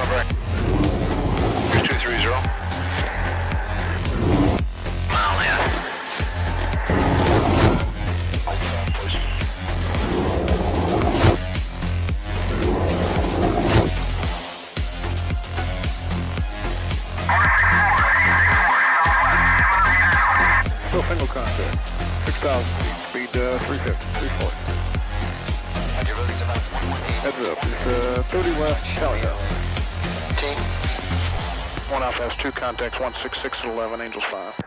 over. 230. Mile and a half. Still single contact. 6,000 feet. Speed 350, 340. Roger, road is about 118. Heads up. It's 30 west, southbound. Team. 1 Alpha has 2 contacts, 166 at 11, Angels 5.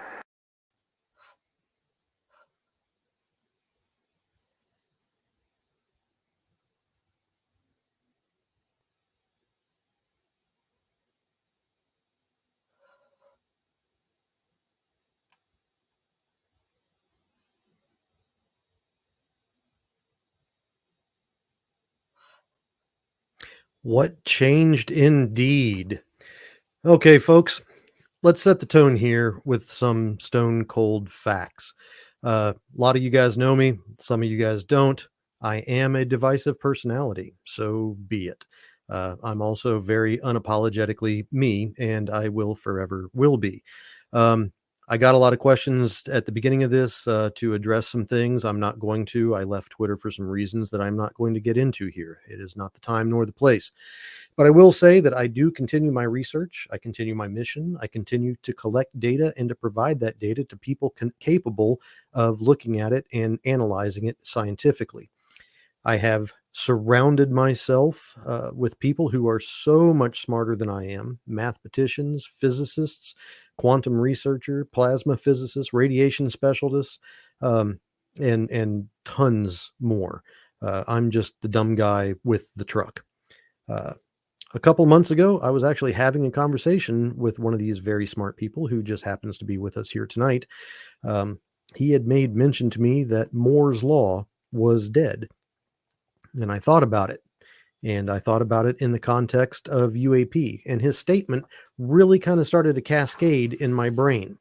What changed indeed? Okay, folks, let's set the tone here with some stone cold facts. A lot of you guys know me, some of you guys don't. I am a divisive personality, so be it. I'm also very unapologetically me, and I forever will be. I got a lot of questions at the beginning of this to address some things. I'm not going to. I left Twitter for some reasons that I'm not going to get into here. It is not the time nor the place. But I will say that I do continue my research. I continue my mission. I continue to collect data and to provide that data to people capable of looking at it and analyzing it scientifically. I have surrounded myself with people who are so much smarter than I am: mathematicians, physicists, quantum researcher, plasma physicists, radiation specialists, and tons more. I'm just the dumb guy with the truck. A couple months ago, I was actually having a conversation with one of these very smart people who just happens to be with us here tonight. He had made mention to me that Moore's Law was dead. And I thought about it. And I thought about it in the context of UAP. And his statement really kind of started to cascade in my brain.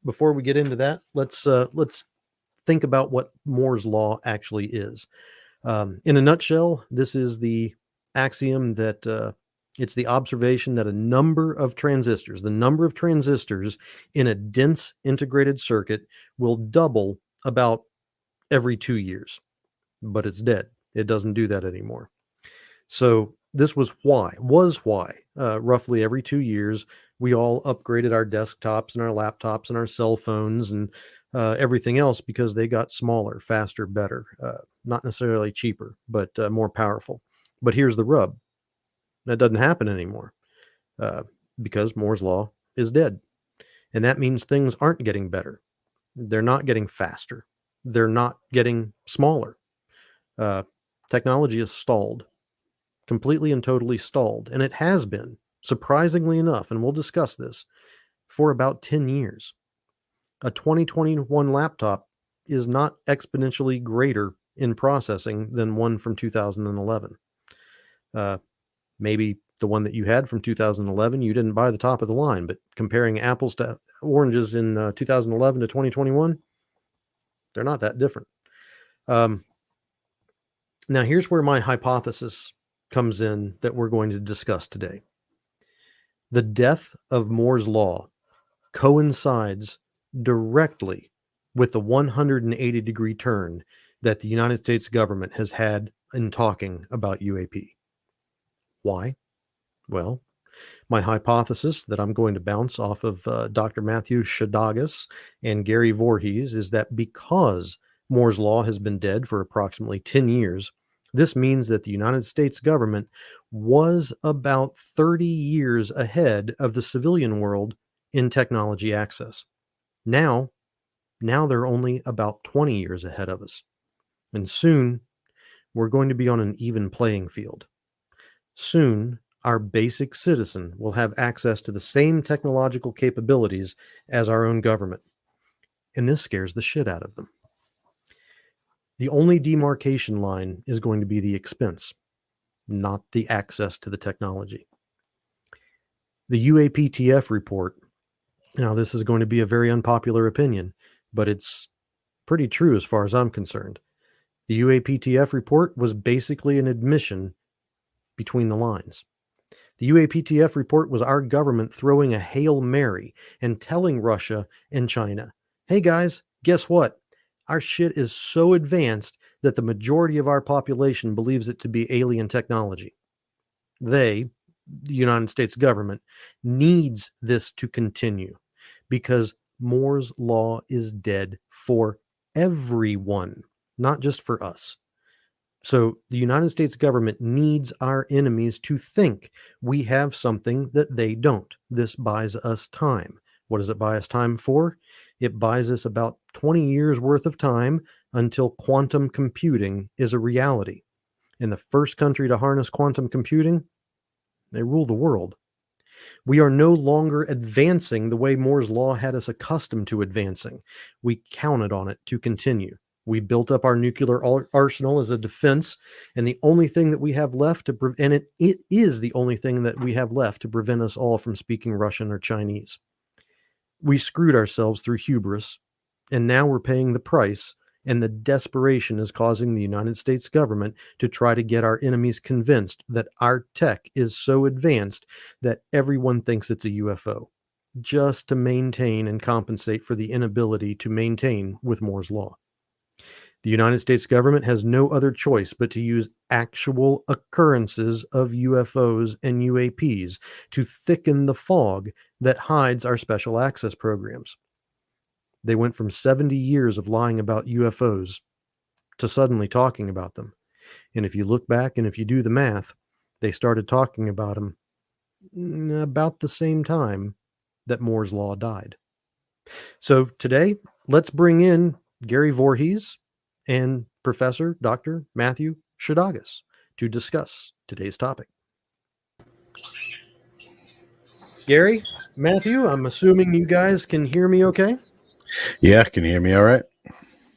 Before we get into that, let's think about what Moore's Law actually is. In a nutshell, this is the axiom that it's the observation that a number of transistors, the number of transistors in a dense integrated circuit, will double about every 2 years. But it's dead. It doesn't do that anymore. So this was why, roughly every 2 years, we all upgraded our desktops and our laptops and our cell phones and everything else because they got smaller, faster, better. Not necessarily cheaper, but more powerful. But here's the rub. That doesn't happen anymore because Moore's Law is dead. And that means things aren't getting better. They're not getting faster. They're not getting smaller. Technology is stalled, completely and totally stalled. And it has been, surprisingly enough, and we'll discuss this, for about 10 years. A 2021 laptop is not exponentially greater in processing than one from 2011. Maybe the one that you had from 2011, you didn't buy the top of the line, but comparing apples to oranges in 2011 to 2021, they're not that different. Now, here's where my hypothesis comes in that we're going to discuss today. The death of Moore's Law coincides directly with the 180-degree turn that the United States government has had in talking about UAP. Why? Well, my hypothesis that I'm going to bounce off of Dr. Matthew Shadagas and Gary Voorhees is that because Moore's Law has been dead for approximately 10 years, this means that the United States government was about 30 years ahead of the civilian world in technology access. Now they're only about 20 years ahead of us. And soon, we're going to be on an even playing field. Soon, our basic citizen will have access to the same technological capabilities as our own government. And this scares the shit out of them. The only demarcation line is going to be the expense, not the access to the technology. The UAPTF report, now this is going to be a very unpopular opinion, but it's pretty true as far as I'm concerned. The UAPTF report was basically an admission between the lines. The UAPTF report was our government throwing a Hail Mary and telling Russia and China, hey guys, guess what? Our shit is so advanced that the majority of our population believes it to be alien technology. They, the United States government, needs this to continue because Moore's Law is dead for everyone, not just for us. So the United States government needs our enemies to think we have something that they don't. This buys us time. What does it buy us time for? It buys us about 20 years worth of time until quantum computing is a reality. And the first country to harness quantum computing, they rule the world. We are no longer advancing the way Moore's Law had us accustomed to advancing. We counted on it to continue. We built up our nuclear arsenal as a defense, and the only thing that we have left to prevent it is the only thing that we have left to prevent us all from speaking Russian or Chinese. We screwed ourselves through hubris, and now we're paying the price, and the desperation is causing the United States government to try to get our enemies convinced that our tech is so advanced that everyone thinks it's a UFO, just to maintain and compensate for the inability to maintain with Moore's Law. The United States government has no other choice but to use actual occurrences of UFOs and UAPs to thicken the fog that hides our special access programs. They went from 70 years of lying about UFOs to suddenly talking about them. And if you look back and if you do the math, they started talking about them about the same time that Moore's Law died. So today, let's bring in Gary Voorhees and Professor Dr. Matthew Shadagas to discuss today's topic. Gary, Matthew, I'm assuming you guys can hear me okay? Yeah, can you hear me all right?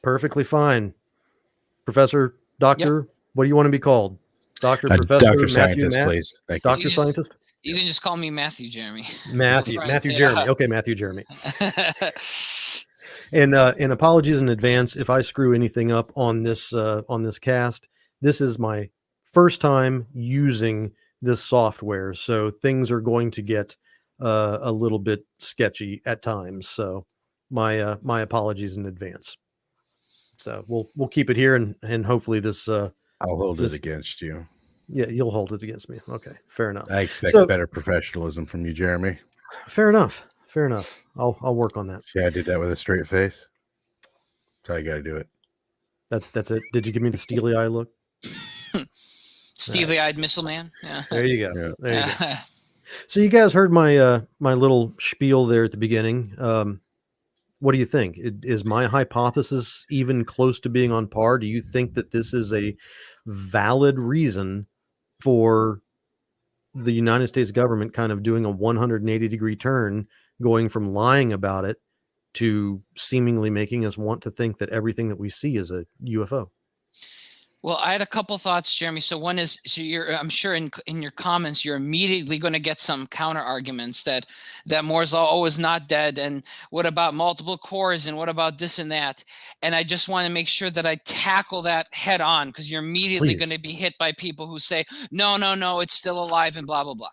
Perfectly fine. Professor, Doctor, what do you want to be called? Doctor, Professor, Dr. Matthew, Scientist, Matt? please. Thank you. Doctor Scientist? You can just call me Matthew, Jeremy. Matthew Yeah. Jeremy. Okay, Matthew Jeremy. And apologies in advance if I screw anything up on this cast. This is my first time using this software, so things are going to get a little bit sketchy at times. So my apologies in advance. So we'll keep it here, and hopefully this. I'll hold it against you. Yeah, you'll hold it against me. Okay, fair enough. I expect better professionalism from you, Jeremy. Fair enough. I'll work on that. See, I did that with a straight face. That's how you got to do it. That's it. Did you give me the steely eye look? Steely-eyed missile man. Yeah. There you go. Yeah. There you go. So you guys heard my my little spiel there at the beginning. What do you think? Is my hypothesis even close to being on par? Do you think that this is a valid reason for the United States government kind of doing a 180-degree turn, going from lying about it to seemingly making us want to think that everything that we see is a UFO? Well, I had a couple thoughts, Jeremy. So one is, I'm sure in your comments, you're immediately going to get some counter arguments that Moore's Law is not dead. And what about multiple cores? And what about this and that? And I just want to make sure that I tackle that head on, because you're immediately going to be hit by people who say, no, it's still alive and blah, blah, blah.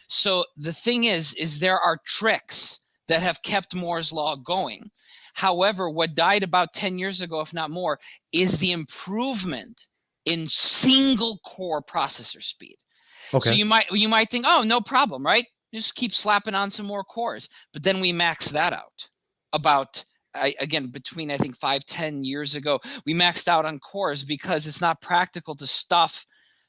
So the thing is there are tricks that have kept Moore's Law going. However, what died about 10 years ago, if not more, is the improvement in single core processor speed. Okay. So you might think, oh, no problem, right? Just keep slapping on some more cores. But then we max that out about, again, between I think 5-10 years ago, we maxed out on cores because it's not practical to stuff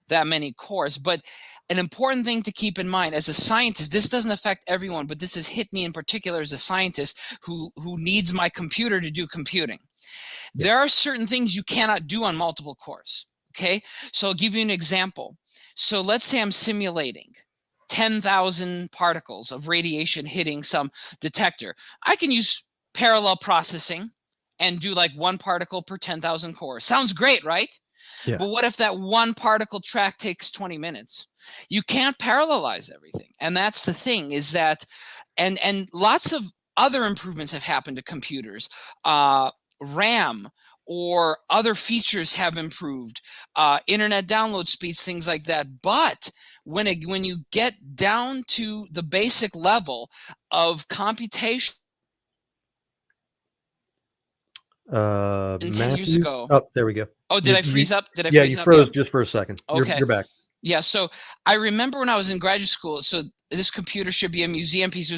that many cores. But an important thing to keep in mind as a scientist, this doesn't affect everyone, but this has hit me in particular as a scientist who needs my computer to do computing. Yeah. There are certain things you cannot do on multiple cores. Okay, so I'll give you an example. So let's say I'm simulating 10,000 particles of radiation hitting some detector. I can use parallel processing and do like one particle per 10,000 cores. Sounds great, right? Yeah. But what if that one particle track takes 20 minutes? You can't parallelize everything. And that's the thing, is that, and lots of other improvements have happened to computers. RAM or other features have improved, internet download speeds, things like that. But when you get down to the basic level of computation, 10 years Matthew. ago. Oh, there we go. Oh, did I freeze up? Did I Yeah, freeze you up? Yeah. froze just for a second. Okay. You're back. Yeah, so I remember when I was in graduate school, so this computer should be a museum piece.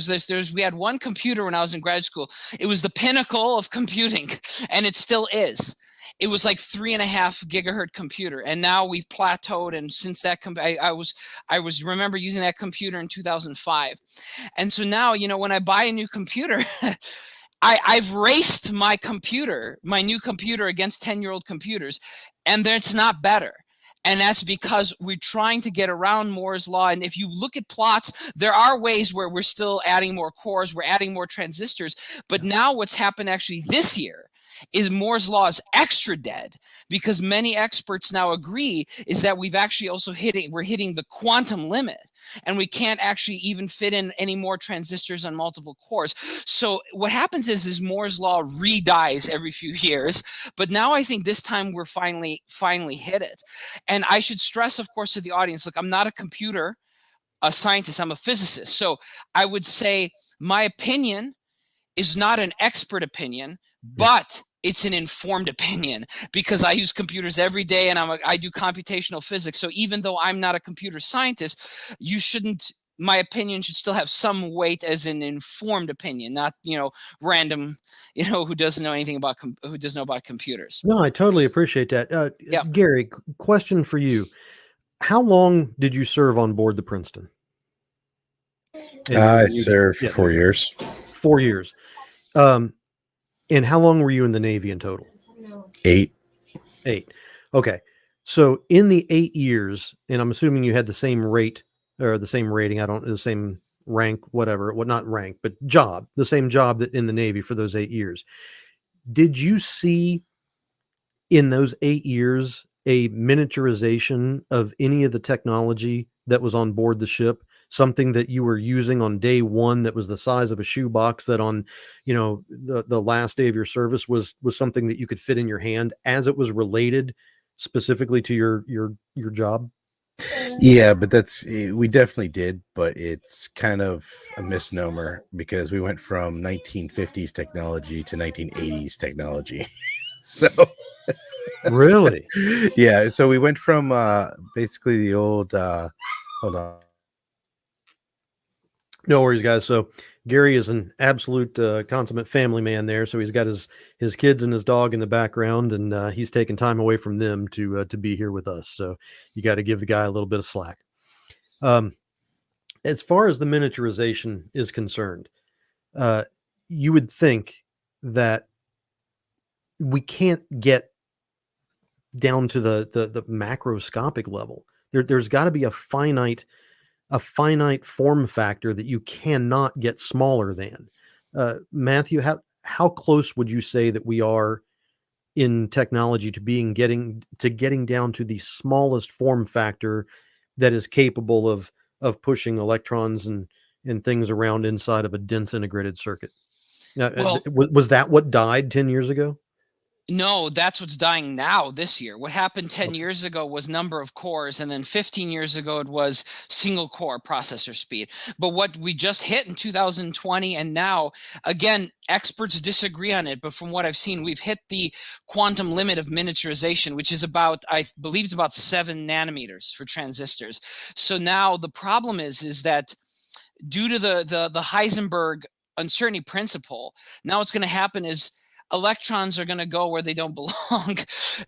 We had one computer when I was in graduate school. It was the pinnacle of computing, and it still is. It was like 3.5 gigahertz computer, and now we've plateaued. And since that, I was remember using that computer in 2005, and so now, you know, when I buy a new computer, I've raced my new computer against 10-year-old computers, and it's not better. And that's because we're trying to get around Moore's law. And if you look at plots, there are ways where we're still adding more cores, we're adding more transistors. But now what's happened actually this year is Moore's law is extra dead, because many experts now agree is that we've actually also we're hitting the quantum limit, and we can't actually even fit in any more transistors on multiple cores. So what happens is Moore's law re-dies every few years, but now I think this time we're finally hit it. And I should stress, of course, to the audience, look, I'm not a scientist, I'm a physicist. So I would say my opinion is not an expert opinion, but it's an informed opinion, because I use computers every day, and I do computational physics. So even though I'm not a computer scientist, my opinion should still have some weight as an informed opinion, not, you know, random, you know, who doesn't know anything about who doesn't know about computers. No, I totally appreciate that. Yeah. Gary, question for you. How long did you serve on board the Princeton? I served for 4 years. 4 years. And how long were you in the Navy in total? 8. 8. Okay. So in the 8 years, and I'm assuming you had the same rate or the same rating, the same rank, whatever, well, not rank, but job, the same job that in the Navy for those 8 years. Did you see in those 8 years a miniaturization of any of the technology that was on board the ship? Something that you were using on day one that was the size of a shoebox, that on, you know, the last day of your service was something that you could fit in your hand, as it was related specifically to your job? Yeah, but we definitely did, but it's kind of a misnomer, because we went from 1950s technology to 1980s technology. So Really? Yeah, so we went from basically the old hold on. No worries, guys. So Gary is an absolute consummate family man there. So he's got his kids and his dog in the background, and he's taking time away from them to be here with us. So you got to give the guy a little bit of slack. As far as the miniaturization is concerned, you would think that we can't get down to the macroscopic level. There's got to be a finite form factor that you cannot get smaller than. Matthew, how close would you say that we are in technology to getting down to the smallest form factor that is capable of pushing electrons and things around inside of a dense integrated circuit? Now, Well, was that what died 10 years ago? no, that's what's dying now this year. What happened 10 Okay. years ago was number of cores, and then 15 years ago it was single core processor speed. But what we just hit in 2020, and now, again, experts disagree on it, but from what I've seen, we've hit the quantum limit of miniaturization, which is about, I believe it's about 7 nanometers for transistors. So now the problem is that due to the Heisenberg uncertainty principle, now what's going to happen is electrons are going to go where they don't belong,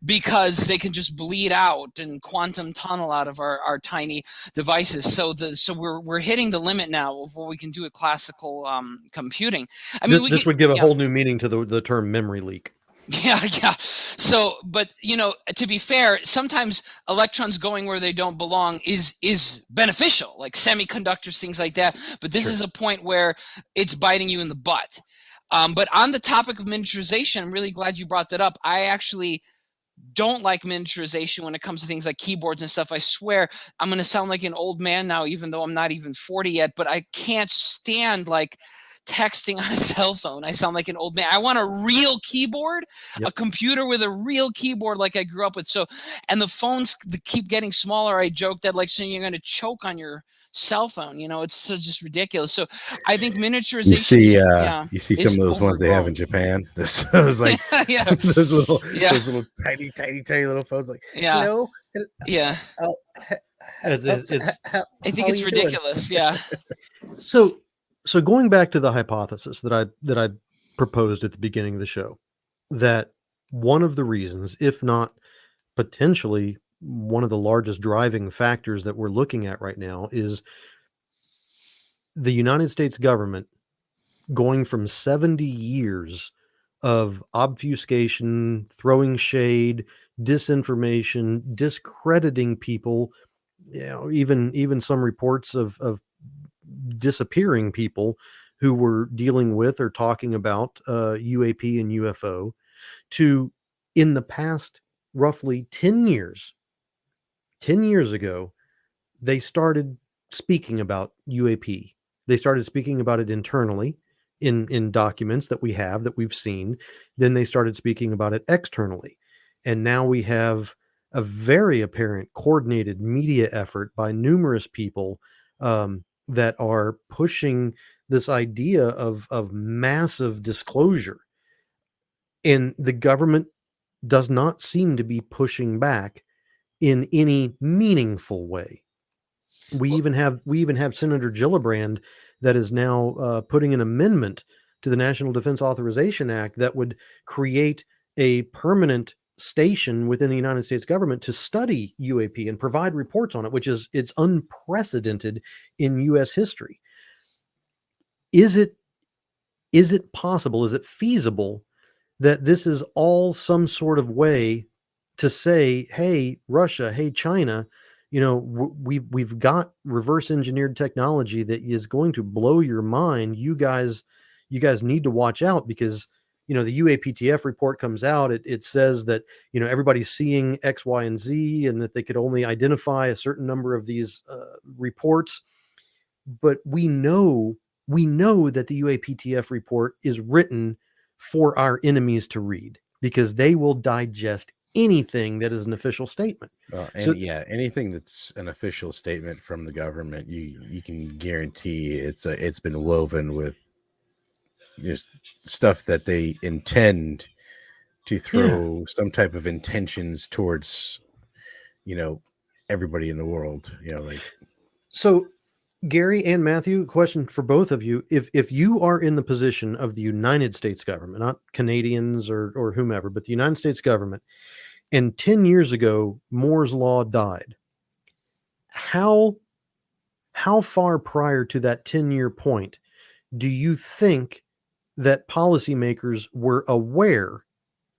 because they can just bleed out and quantum tunnel out of our tiny devices. So we're hitting the limit now of what we can do with classical computing. I mean, This would give a whole new meaning to the term memory leak. Yeah. So, but you know, to be fair, sometimes electrons going where they don't belong is beneficial, like semiconductors, things like that. But this is a point where it's biting you in the butt. But on the topic of miniaturization, I'm really glad you brought that up. I actually don't like miniaturization when it comes to things like keyboards and stuff. I swear I'm going to sound like an old man now, even though I'm not even 40 yet, but I can't stand like texting on a cell phone. I sound like an old man. I want a real keyboard, Yep. a computer with a real keyboard like I grew up with. So, and the phones keep getting smaller. I joke that like, so you're going to choke on your cell phone. You know, it's so just ridiculous. So I think miniaturization You see some is of those ones they have in overgrown. Japan. Those like Yeah. those little Yeah. tiny little phones. Like, Yeah. hello, Yeah. It's I think it's ridiculous. Yeah. so going back to the hypothesis that I proposed at the beginning of the show, that one of the reasons, if not potentially one of the largest driving factors that we're looking at right now, is the United States government going from 70 years of obfuscation, throwing shade, disinformation, discrediting people, even some reports of disappearing people who were dealing with or talking about UAP and UFO, to in the past roughly 10 years ago, they started speaking about UAP. They started speaking about it internally in documents that we've seen. Then they started speaking about it externally. And now we have a very apparent coordinated media effort by numerous people that are pushing this idea of massive disclosure. And the government does not seem to be pushing back in any meaningful way. We Well, even have Senator Gillibrand that is now putting an amendment to the National Defense Authorization Act that would create a permanent station within the United States government to study UAP and provide reports on it, which is it's unprecedented in U.S. history. Is it possible? Is it feasible that this is all some sort of way to say, hey, Russia, hey, China, we've got reverse engineered technology that is going to blow your mind. You guys need to watch out, because the UAPTF report comes out. It says that everybody's seeing X, Y, and Z, and that they could only identify a certain number of these reports. But we know that the UAPTF report is written for our enemies to read, because they will digest anything that is an official statement. So anything that's an official statement from the government, you can guarantee it's been woven with stuff that they intend to throw some type of intentions towards everybody in the world. So Gary and Matthew, question for both of you. If you are in the position of the United States government, not Canadians or whomever, but the United States government, and 10 years ago, Moore's Law died, how far prior to that 10-year point do you think that policymakers were aware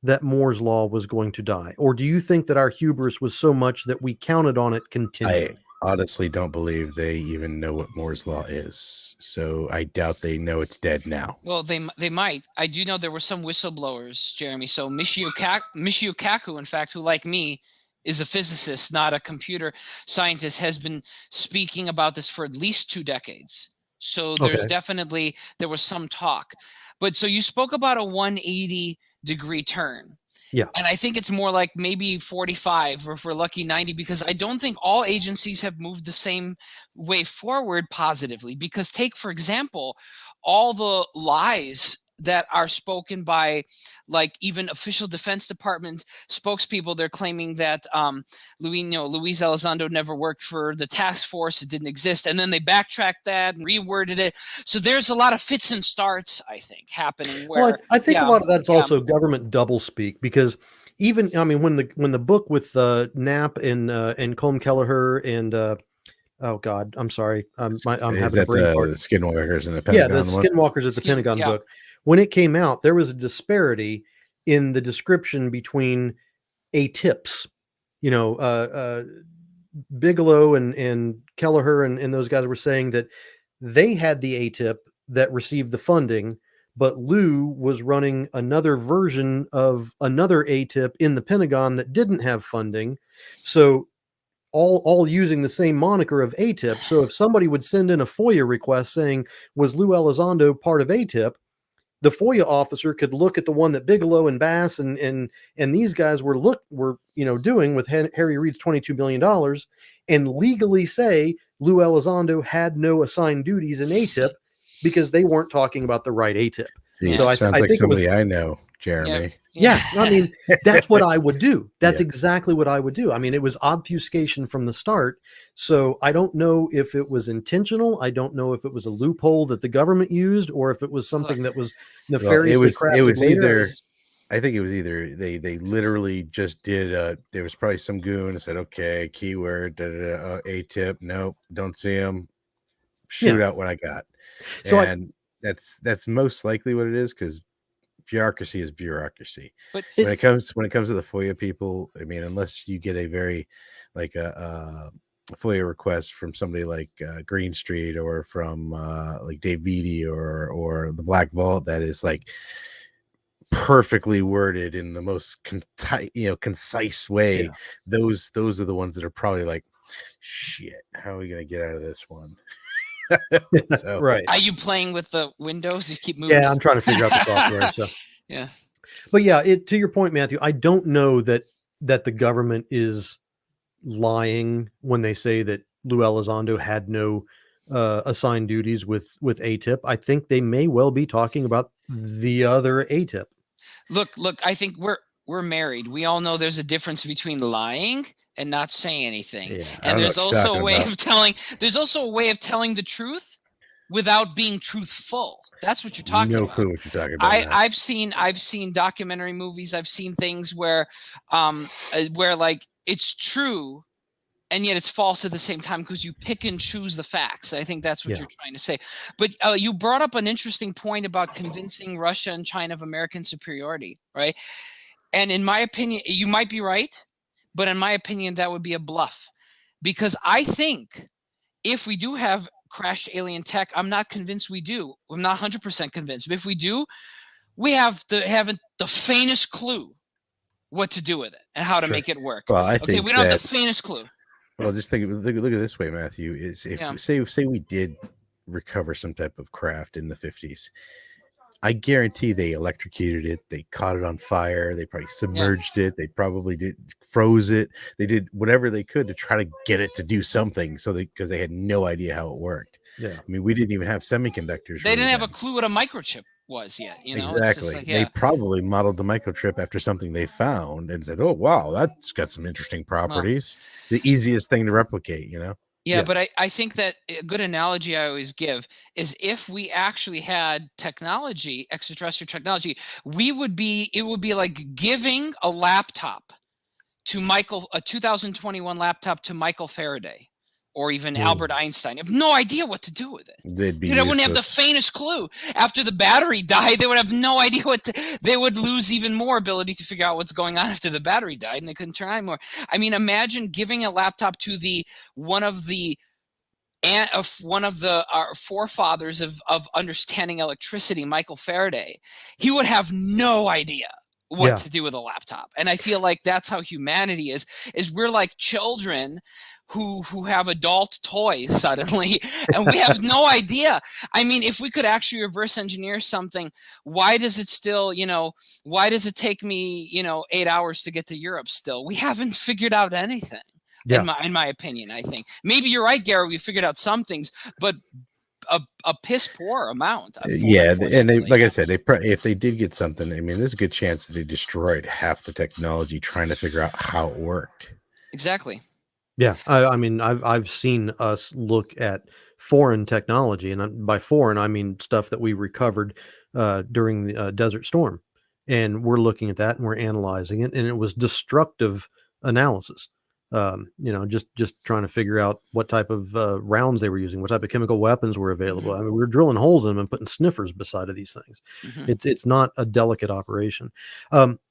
that Moore's Law was going to die? Or do you think that our hubris was so much that we counted on it continuing? I honestly don't believe they even know what Moore's Law is. So I doubt they know it's dead now. Well, they might. I do know there were some whistleblowers, Jeremy. So Michio Kaku, in fact, who like me is a physicist, not a computer scientist, has been speaking about this for at least 2 decades. So there's definitely, there was some talk. But so you spoke about a 180-degree turn. Yeah. And I think it's more like maybe 45, or if we're lucky 90, because I don't think all agencies have moved the same way forward positively. Because take, for example, all the lies that are spoken by like even official Defense Department spokespeople. They're claiming that Luis Elizondo never worked for the task force. It didn't exist. And then they backtracked that and reworded it. So there's a lot of fits and starts, I think, happening where I think a lot of that's also government doublespeak, because even, I mean, when the book with Knapp and Colm Kelleher and oh God, I'm sorry, I'm having a brain fart. The Skinwalkers in the Pentagon? Yeah, the Skinwalkers at the Pentagon book. When it came out, there was a disparity in the description between tips. Bigelow and Kelleher and those guys were saying that they had the ATIP that received the funding, but Lou was running another version of another ATIP in the Pentagon that didn't have funding. So all using the same moniker of ATIP. So if somebody would send in a FOIA request saying, was Lou Elizondo part of ATIP? The FOIA officer could look at the one that Bigelow and Bass and these guys were doing with Harry Reid's $22 million and legally say Lou Elizondo had no assigned duties in ATIP because they weren't talking about the right ATIP. Geez, So I sounds like think it was, somebody I know, Jeremy. yeah, I mean, that's what I would do. That's Yeah. exactly what I would do. I mean, it was obfuscation from the start. So I don't know if it was intentional. I don't know if it was a loophole that the government used or if it was something that was nefariously crafted it was later. either, I think it was either they literally just did, there was probably some goon and said, okay, keyword, ATIP, nope, don't see them, shoot out what I got. So and that's most likely what it is, because bureaucracy is bureaucracy. But when it comes to the FOIA people, I mean, unless you get a very like a FOIA request from somebody like Green Street or from like Dave Beatty or the Black Vault that is like perfectly worded in the most concise way, those are the ones that are probably like, shit, how are we gonna get out of this one? So, right. Are you playing with the windows? You keep moving. Yeah, I'm trying to figure out the software and stuff. Yeah. But yeah, to your point, Matthew, I don't know that the government is lying when they say that Lou Elizondo had no assigned duties with ATIP. I think they may well be talking about the other ATIP. Look, I think we're married. We all know there's a difference between lying and not saying anything. Yeah, and there's also a way of telling the truth without being truthful. That's what you're talking about. No clue what you're talking about. I've seen documentary movies. I've seen things where like it's true and yet it's false at the same time because you pick and choose the facts. I think that's what you're trying to say. But you brought up an interesting point about convincing Russia and China of American superiority, right? And in my opinion, you might be right, but in my opinion, that would be a bluff. Because I think if we do have crashed alien tech, I'm not convinced we do. I'm not 100% convinced. But if we do, we haven't the faintest clue what to do with it and how to make it work. Well, I think we don't have the faintest clue. Well, just look at it this way, Matthew. Is if say we did recover some type of craft in the 50s, I guarantee they electrocuted it, they caught it on fire, they probably submerged it, they probably froze it, they did whatever they could to try to get it to do something, because they had no idea how it worked. Yeah, I mean, we didn't even have semiconductors. They didn't have a clue what a microchip was yet. Exactly. It's just like, They probably modeled the microchip after something they found and said, "Oh, wow, that's got some interesting properties." The easiest thing to replicate, Yeah, but I think that a good analogy I always give is if we actually had technology, extraterrestrial technology, it would be like giving a laptop to a 2021 laptop to Michael Faraday or even Albert Einstein. I have no idea what to do with it. They'd be they wouldn't have the faintest clue. After the battery died, they would have no idea they would lose even more ability to figure out what's going on after the battery died, and they couldn't turn on anymore. I mean, imagine giving a laptop to one of our forefathers of understanding electricity, Michael Faraday. He would have no idea what to do with a laptop. And I feel like that's how humanity is we're like children who have adult toys suddenly, and we have no idea. I mean, if we could actually reverse engineer something, why does it still, why does it take me, 8 hours to get to Europe still? We haven't figured out anything. In my opinion, I think. Maybe you're right, Gary, we figured out some things, but a piss poor amount. And like I said, if they did get something, I mean, there's a good chance that they destroyed half the technology trying to figure out how it worked. Exactly. Yeah, I mean, I've seen us look at foreign technology, and by foreign, I mean stuff that we recovered during the Desert Storm, and we're looking at that and we're analyzing it, and it was destructive analysis. Just trying to figure out what type of rounds they were using, what type of chemical weapons were available. I mean, we were drilling holes in them and putting sniffers beside of these things. It's not a delicate operation.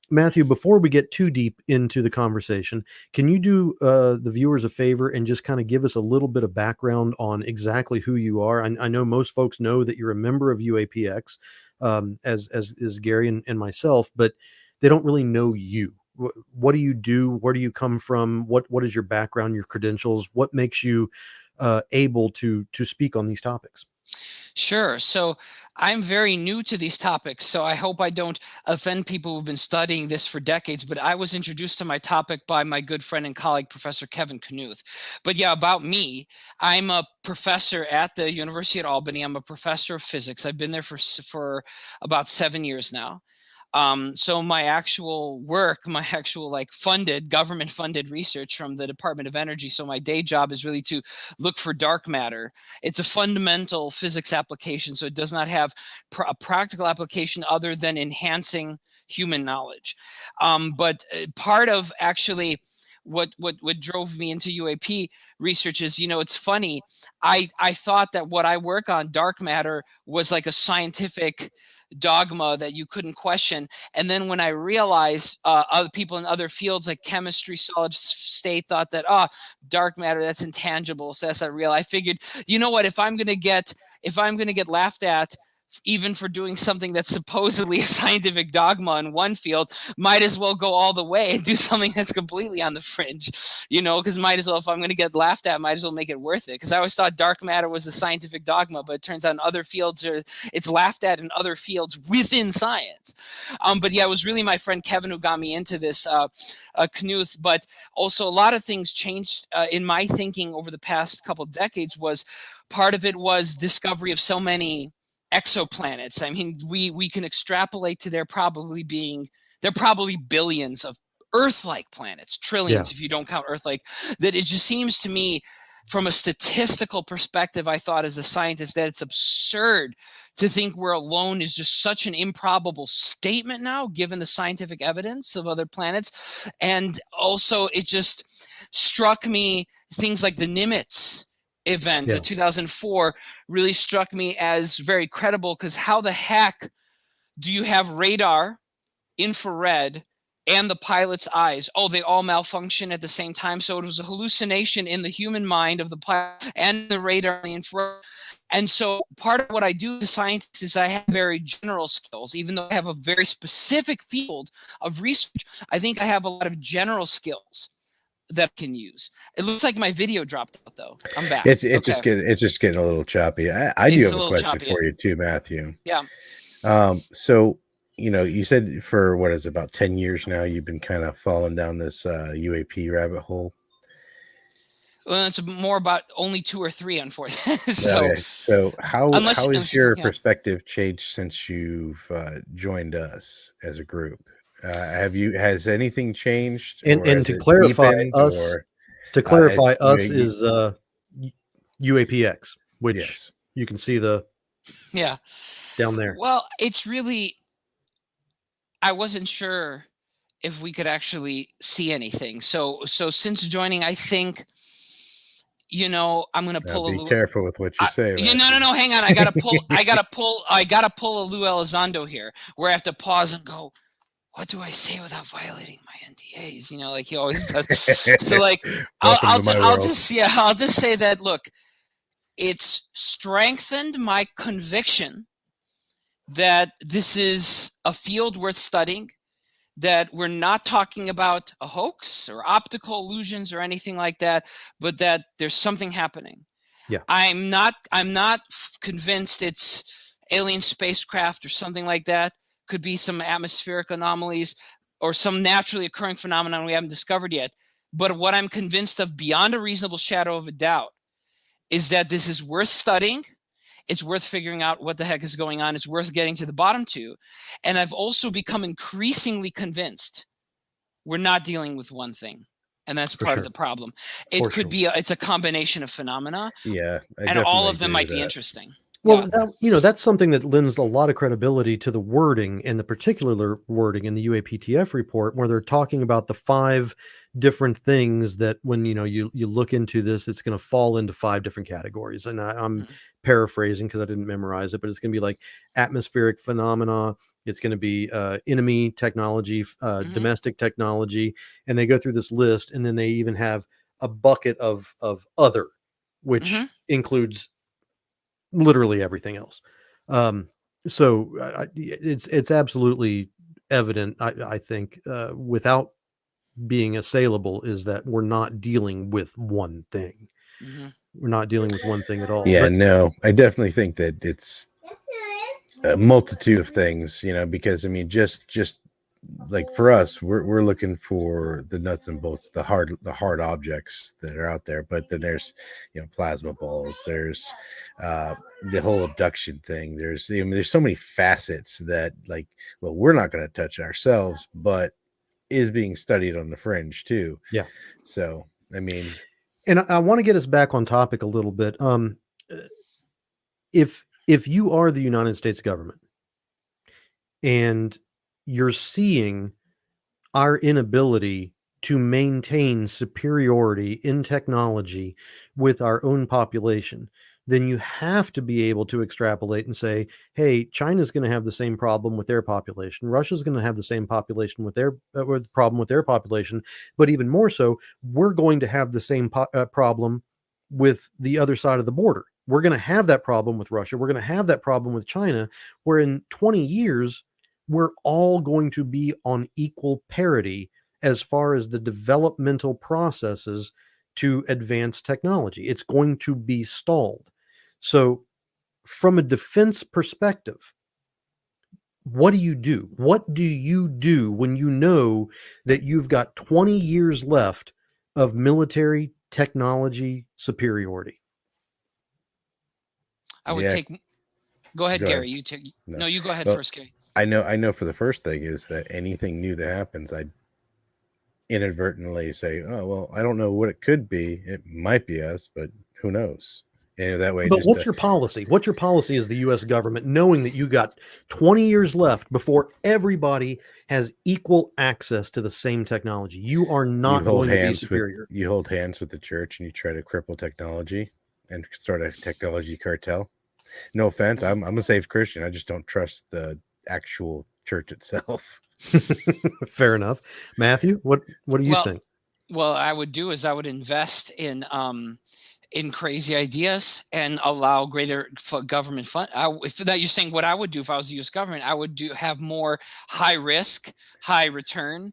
Matthew, before we get too deep into the conversation, can you do the viewers a favor and just kind of give us a little bit of background on exactly who you are? I know most folks know that you're a member of UAPX, as is Gary and myself, but they don't really know you. What do you do? Where do you come from? What is your background, your credentials? What makes you able to speak on these topics? Sure. So I'm very new to these topics, so I hope I don't offend people who've been studying this for decades. But I was introduced to my topic by my good friend and colleague, Professor Kevin Knuth. But yeah, about me, I'm a professor at the University at Albany. I'm a professor of physics. I've been there for about 7 years now. So my actual work, my actual like government funded research from the Department of Energy. So my day job is really to look for dark matter. It's a fundamental physics application, so it does not have a practical application other than enhancing human knowledge. But part of actually what drove me into UAP research is, it's funny. I thought that what I work on, dark matter, was like a scientific dogma that you couldn't question. And then when I realized other people in other fields like chemistry, solid state, thought that dark matter, that's intangible, so that's not real. I figured, you know what, if I'm gonna get laughed at even for doing something that's supposedly a scientific dogma in one field, might as well go all the way and do something that's completely on the fringe, because might as well, if I'm going to get laughed at, might as well make it worth it. Because I always thought dark matter was a scientific dogma, but it turns out in other fields, it's laughed at in other fields within science. But yeah, it was really my friend Kevin who got me into this, Knuth. But also a lot of things changed in my thinking over the past couple of decades. Was part of it was discovery of so many exoplanets. I mean, we can extrapolate to there probably billions of Earth-like planets, trillions if you don't count Earth-like. That it just seems to me, from a statistical perspective, I thought as a scientist that it's absurd to think we're alone is just such an improbable statement now, given the scientific evidence of other planets. And also, it just struck me, things like the Nimitz event of 2004 really struck me as very credible, because how the heck do you have radar, infrared, and the pilot's eyes? Oh, they all malfunction at the same time. So it was a hallucination in the human mind of the pilot and the radar and the infrared. And so part of what I do as a scientist is I have very general skills. Even though I have a very specific field of research, I think I have a lot of general skills that I can use. It looks like my video dropped out though. I'm back. It's just getting a little choppy. I do It's have a a little question choppy. for you too, Matthew. Yeah. So you said for what is it, about 10 years now, you've been kind of falling down this UAP rabbit hole. Well, it's more about only 2 or 3, unfortunately. So, Okay. So how has your yeah. perspective changed since you've joined us as a group? Has anything changed? Or And has to it clarify deepened, us, or us you, is UAPX, which yes. you can see Yeah. down there. Well, it's really, I wasn't sure if we could actually see anything. So since joining, I think, I'm going to Now pull be careful with what you say. no, hang on. I got to pull a Lou Elizondo here, where I have to pause and go, what do I say without violating my NDAs? Like he always does. So like, I'll just say that, look, it's strengthened my conviction that this is a field worth studying, that we're not talking about a hoax or optical illusions or anything like that, but that there's something happening. Yeah. I'm not convinced it's alien spacecraft or something like that. Could be some atmospheric anomalies or some naturally occurring phenomenon we haven't discovered yet. But what I'm convinced of beyond a reasonable shadow of a doubt is that this is worth studying. It's worth figuring out what the heck is going on. It's worth getting to the bottom to. And I've also become increasingly convinced we're not dealing with one thing. And that's part of the problem. It could be, it's a combination of phenomena. Yeah. And all of them might be interesting. Well, that's something that lends a lot of credibility to the wording, and the particular wording in the UAPTF report, where they're talking about the 5 different things that when you look into this, it's going to fall into 5 different categories. And I'm paraphrasing because I didn't memorize it, but it's going to be like atmospheric phenomena. It's going to be enemy technology, domestic technology, and they go through this list, and then they even have a bucket of other, which includes literally everything else. So it's absolutely evident, I think, without being assailable, is that we're not dealing with one thing. Hmm. We're not dealing with one thing at all. Yeah, But no, I definitely think that it's a multitude of things, because I mean, just like for us, we're looking for the nuts and bolts, the hard objects that are out there. But then there's, plasma balls. There's the whole abduction thing. There's so many facets that, like, well, we're not going to touch ourselves, but is being studied on the fringe too. yeah, So I mean, and I want to get us back on topic a little bit. If you are the United States government and you're seeing our inability to maintain superiority in technology with our own population, then you have to be able to extrapolate and say, hey, China's going to have the same problem with their population. Russia's going to have the same population with their problem with their population. But even more so, we're going to have the same problem with the other side of the border. We're going to have that problem with Russia. We're going to have that problem with China, where in 20 years, we're all going to be on equal parity as far as the developmental processes to advance technology. It's going to be stalled. So, from a defense perspective, what do you do? What do you do when you know that you've got 20 years left of military technology superiority? I would yeah, take. Go ahead, go ahead. Gary. You take. No, No, you go ahead well, first, Gary. I know for the first thing is that anything new that happens, I inadvertently say, oh well, I don't know what it could be. It might be us, but who knows? And that way, But just what's your policy? What's your policy as the U.S. government, knowing that you got 20 years left before everybody has equal access to the same technology? You are you not hold going to be hands with superior. you hold hands with the church and you try to cripple technology and start a technology cartel. No offense, I'm a safe Christian. I just don't trust the actual church itself. Fair enough. Matthew, what do you Well, think? I would do is I would invest in crazy ideas and allow greater government fund. If that you're saying what I would do if I was the U.S. government, I would have more high risk, high return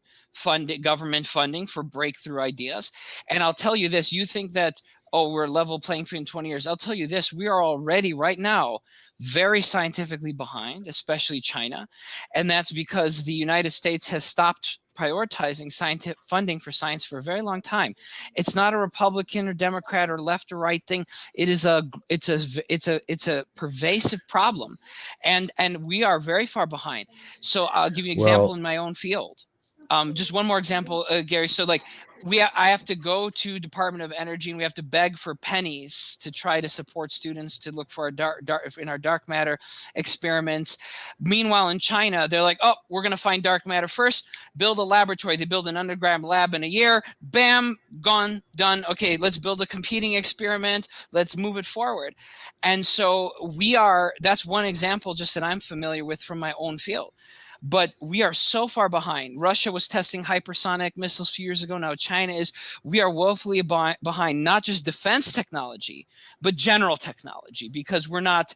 government funding for breakthrough ideas. And I'll tell you this: you think that, oh, we're level playing field in 20 years? I'll tell you this: we are already right now very scientifically behind, especially China, and that's because the United States has stopped prioritizing scientific funding for science for a very long time. It's not a Republican or Democrat or left or right thing. It's a pervasive problem, and we are very far behind. So I'll give you an example Well, in my own field. Just one more example, Gary. So like I have to go to Department of Energy and we have to beg for pennies to try to support students to look for our dark matter experiments. Meanwhile, in China, they're like, oh, we're going to find dark matter first, build a laboratory. They build an underground lab in a year, bam, gone, done. Okay, let's build a competing experiment. Let's move it forward. And so that's one example just that I'm familiar with from my own field. But we are so far behind. Russia was testing hypersonic missiles a few years ago. Now China is. We are woefully behind, not just defense technology, but general technology, because we're not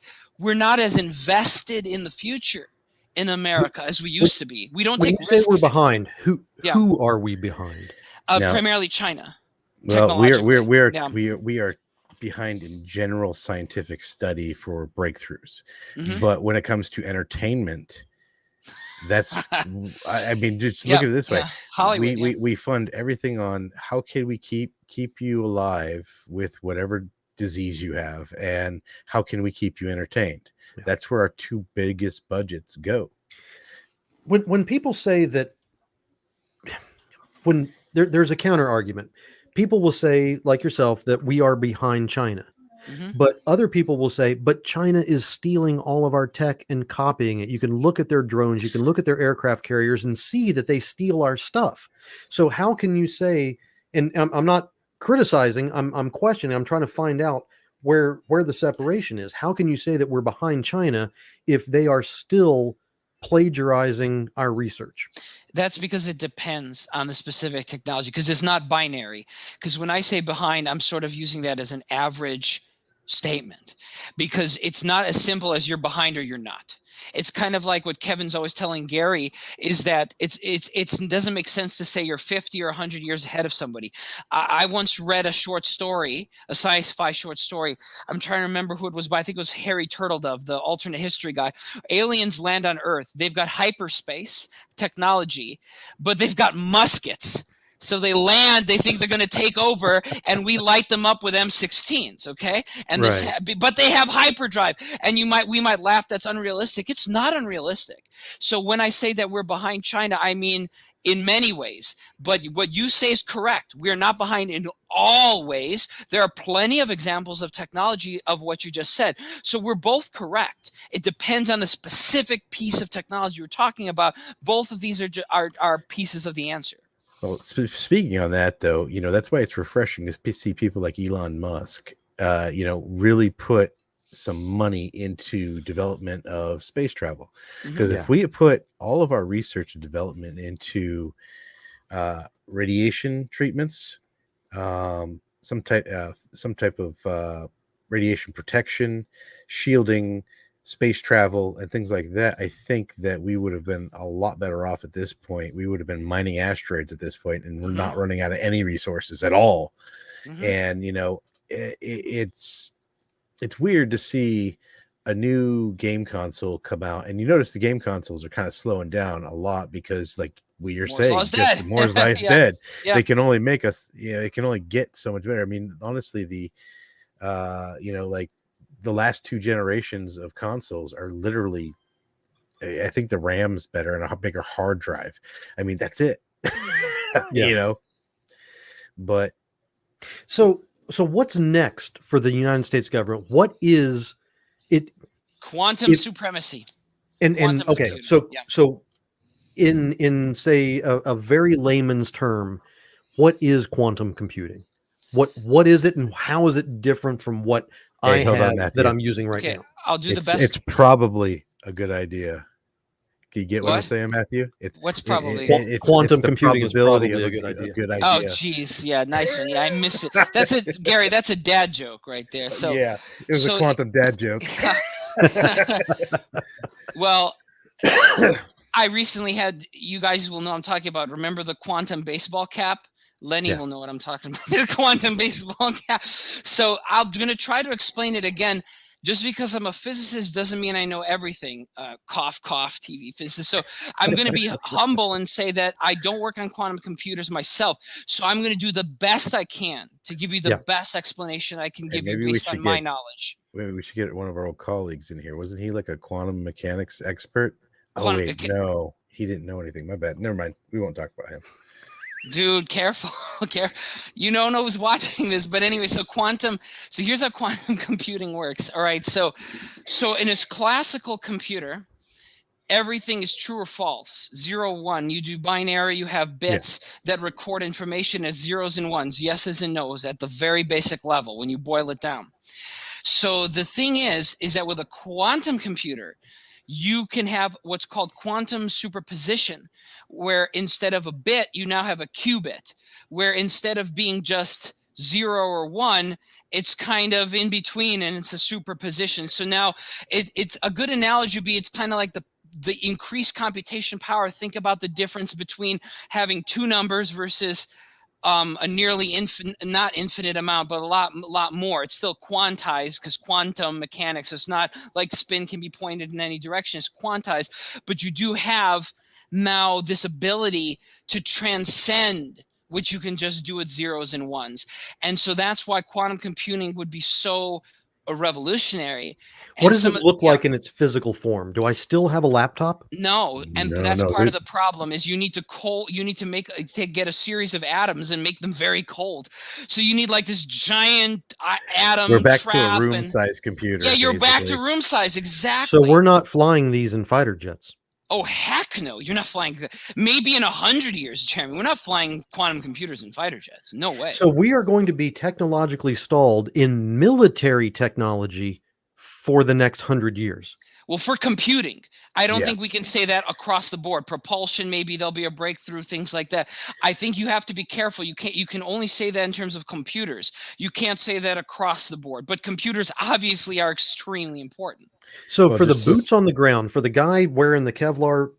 as invested in the future in America as we used to be. We don't When take you say we're risks anymore. behind, who are we behind? now, Primarily China, well, we're we're technologically. we're Yeah. we are behind in general scientific study for breakthroughs, Mm-hmm. but when it comes to entertainment, that's I mean, just look Yeah. at it this way. Yeah. Hollywood. We fund everything on how can we keep you alive with whatever disease you have, and how can we keep you entertained. Yeah. That's where our two biggest budgets go. When people say that, when there's a counter argument, people will say, like yourself, that we are behind China. Mm-hmm. But other people will say, but China is stealing all of our tech and copying it. You can look at their drones, you can look at their aircraft carriers and see that they steal our stuff. So how can you say, and I'm not criticizing, I'm questioning, I'm trying to find out where the separation is. How can you say that we're behind China if they are still plagiarizing our research? That's because it depends on the specific technology, because it's not binary. Because when I say behind, I'm sort of using that as an average statement, because it's not as simple as you're behind or you're not. It's kind of like what Kevin's always telling Gary, is that it doesn't make sense to say you're 50 or 100 years ahead of somebody. I once read a short story, a sci-fi short story. I'm trying to remember who it was by. I think it was Harry Turtledove, the alternate history guy. Aliens land on Earth. They've got hyperspace technology, but they've got muskets. So they land, they think they're going to take over, and we light them up with M16s, okay? And this, but they have hyperdrive, and we might laugh, that's unrealistic. It's not unrealistic. So when I say that we're behind China, I mean in many ways. But what you say is correct. We are not behind in all ways. There are plenty of examples of technology of what you just said. So we're both correct. It depends on the specific piece of technology we're talking about. Both of these are pieces of the answer. Well, speaking on that, though, that's why it's refreshing to see people like Elon Musk, really put some money into development of space travel. Because if we put all of our research and development into radiation treatments, some type of radiation protection, shielding, space travel, and things like that, I think that we would have been a lot better off at this point. We would have been mining asteroids at this point, and we're not running out of any resources at all. And it's weird to see a new game console come out, and you notice the game consoles are kind of slowing down a lot because, like you're saying, just Moore's Law is dead. They can only make us, it can only get so much better. I mean, honestly, the like the last two generations of consoles are literally, I think the RAM's better and a bigger hard drive. I mean, that's it. But so what's next for the United States government? What is it? Quantum supremacy. And okay, so in say a very layman's term, what is quantum computing? What is it, and how is it different from what I have that I'm using right now? I'll do the best. It's probably a good idea. Can you get what I'm saying, Matthew? What's probably quantum computing is probably a good idea. Oh, geez, yeah, nice one. Yeah, I miss it. That's it, Gary. That's a dad joke right there. So yeah, it was a quantum dad joke. Well, I recently had, you guys will know I'm talking about. Remember the quantum baseball cap? Lenny will know what I'm talking about. The quantum baseball cap. So I'm going to try to explain it again. Just because I'm a physicist doesn't mean I know everything. Cough, cough, TV physicist. So I'm going to be humble and say that I don't work on quantum computers myself. So I'm going to do the best I can to give you the best explanation I can give you based on my knowledge. Maybe we should get one of our old colleagues in here. Wasn't he like a quantum mechanics expert? No, he didn't know anything. My bad. Never mind. We won't talk about him. Dude, careful. You don't know who's watching this, but anyway, so here's how quantum computing works. All right, so in a classical computer, everything is true or false, 0, 1. You do binary, you have bits that record information as zeros and ones, yeses and nos at the very basic level when you boil it down. So the thing is that with a quantum computer, you can have what's called quantum superposition, where instead of a bit, you now have a qubit, where instead of being just 0 or 1, it's kind of in between, and it's a superposition. So now it's a good analogy would be, it's kind of like the increased computation power. Think about the difference between having two numbers versus a nearly not infinite amount, but a lot more. It's still quantized because quantum mechanics, it's not like spin can be pointed in any direction. It's quantized, but you do have now this ability to transcend, which you can just do with zeros and ones. And so that's why quantum computing would be so revolutionary. What does it look like in its physical form? Do I still have a laptop? No, and that's part of the problem is you need to get a series of atoms and make them very cold. So you need like this giant atom. We're back to a room size computer. Yeah, you're back to room size, exactly. So we're not flying these in fighter jets. Oh, heck no. You're not flying. Maybe in 100 years, Jeremy. We're not flying quantum computers in fighter jets. No way. So we are going to be technologically stalled in military technology for the next 100 years. Well, for computing, I don't Yeah. think we can say that across the board. Propulsion, maybe there'll be a breakthrough, things like that. I think you have to be careful. You can only say that in terms of computers. You can't say that across the board. But computers obviously are extremely important. So Well, for the just look- boots on the ground, for the guy wearing the Kevlar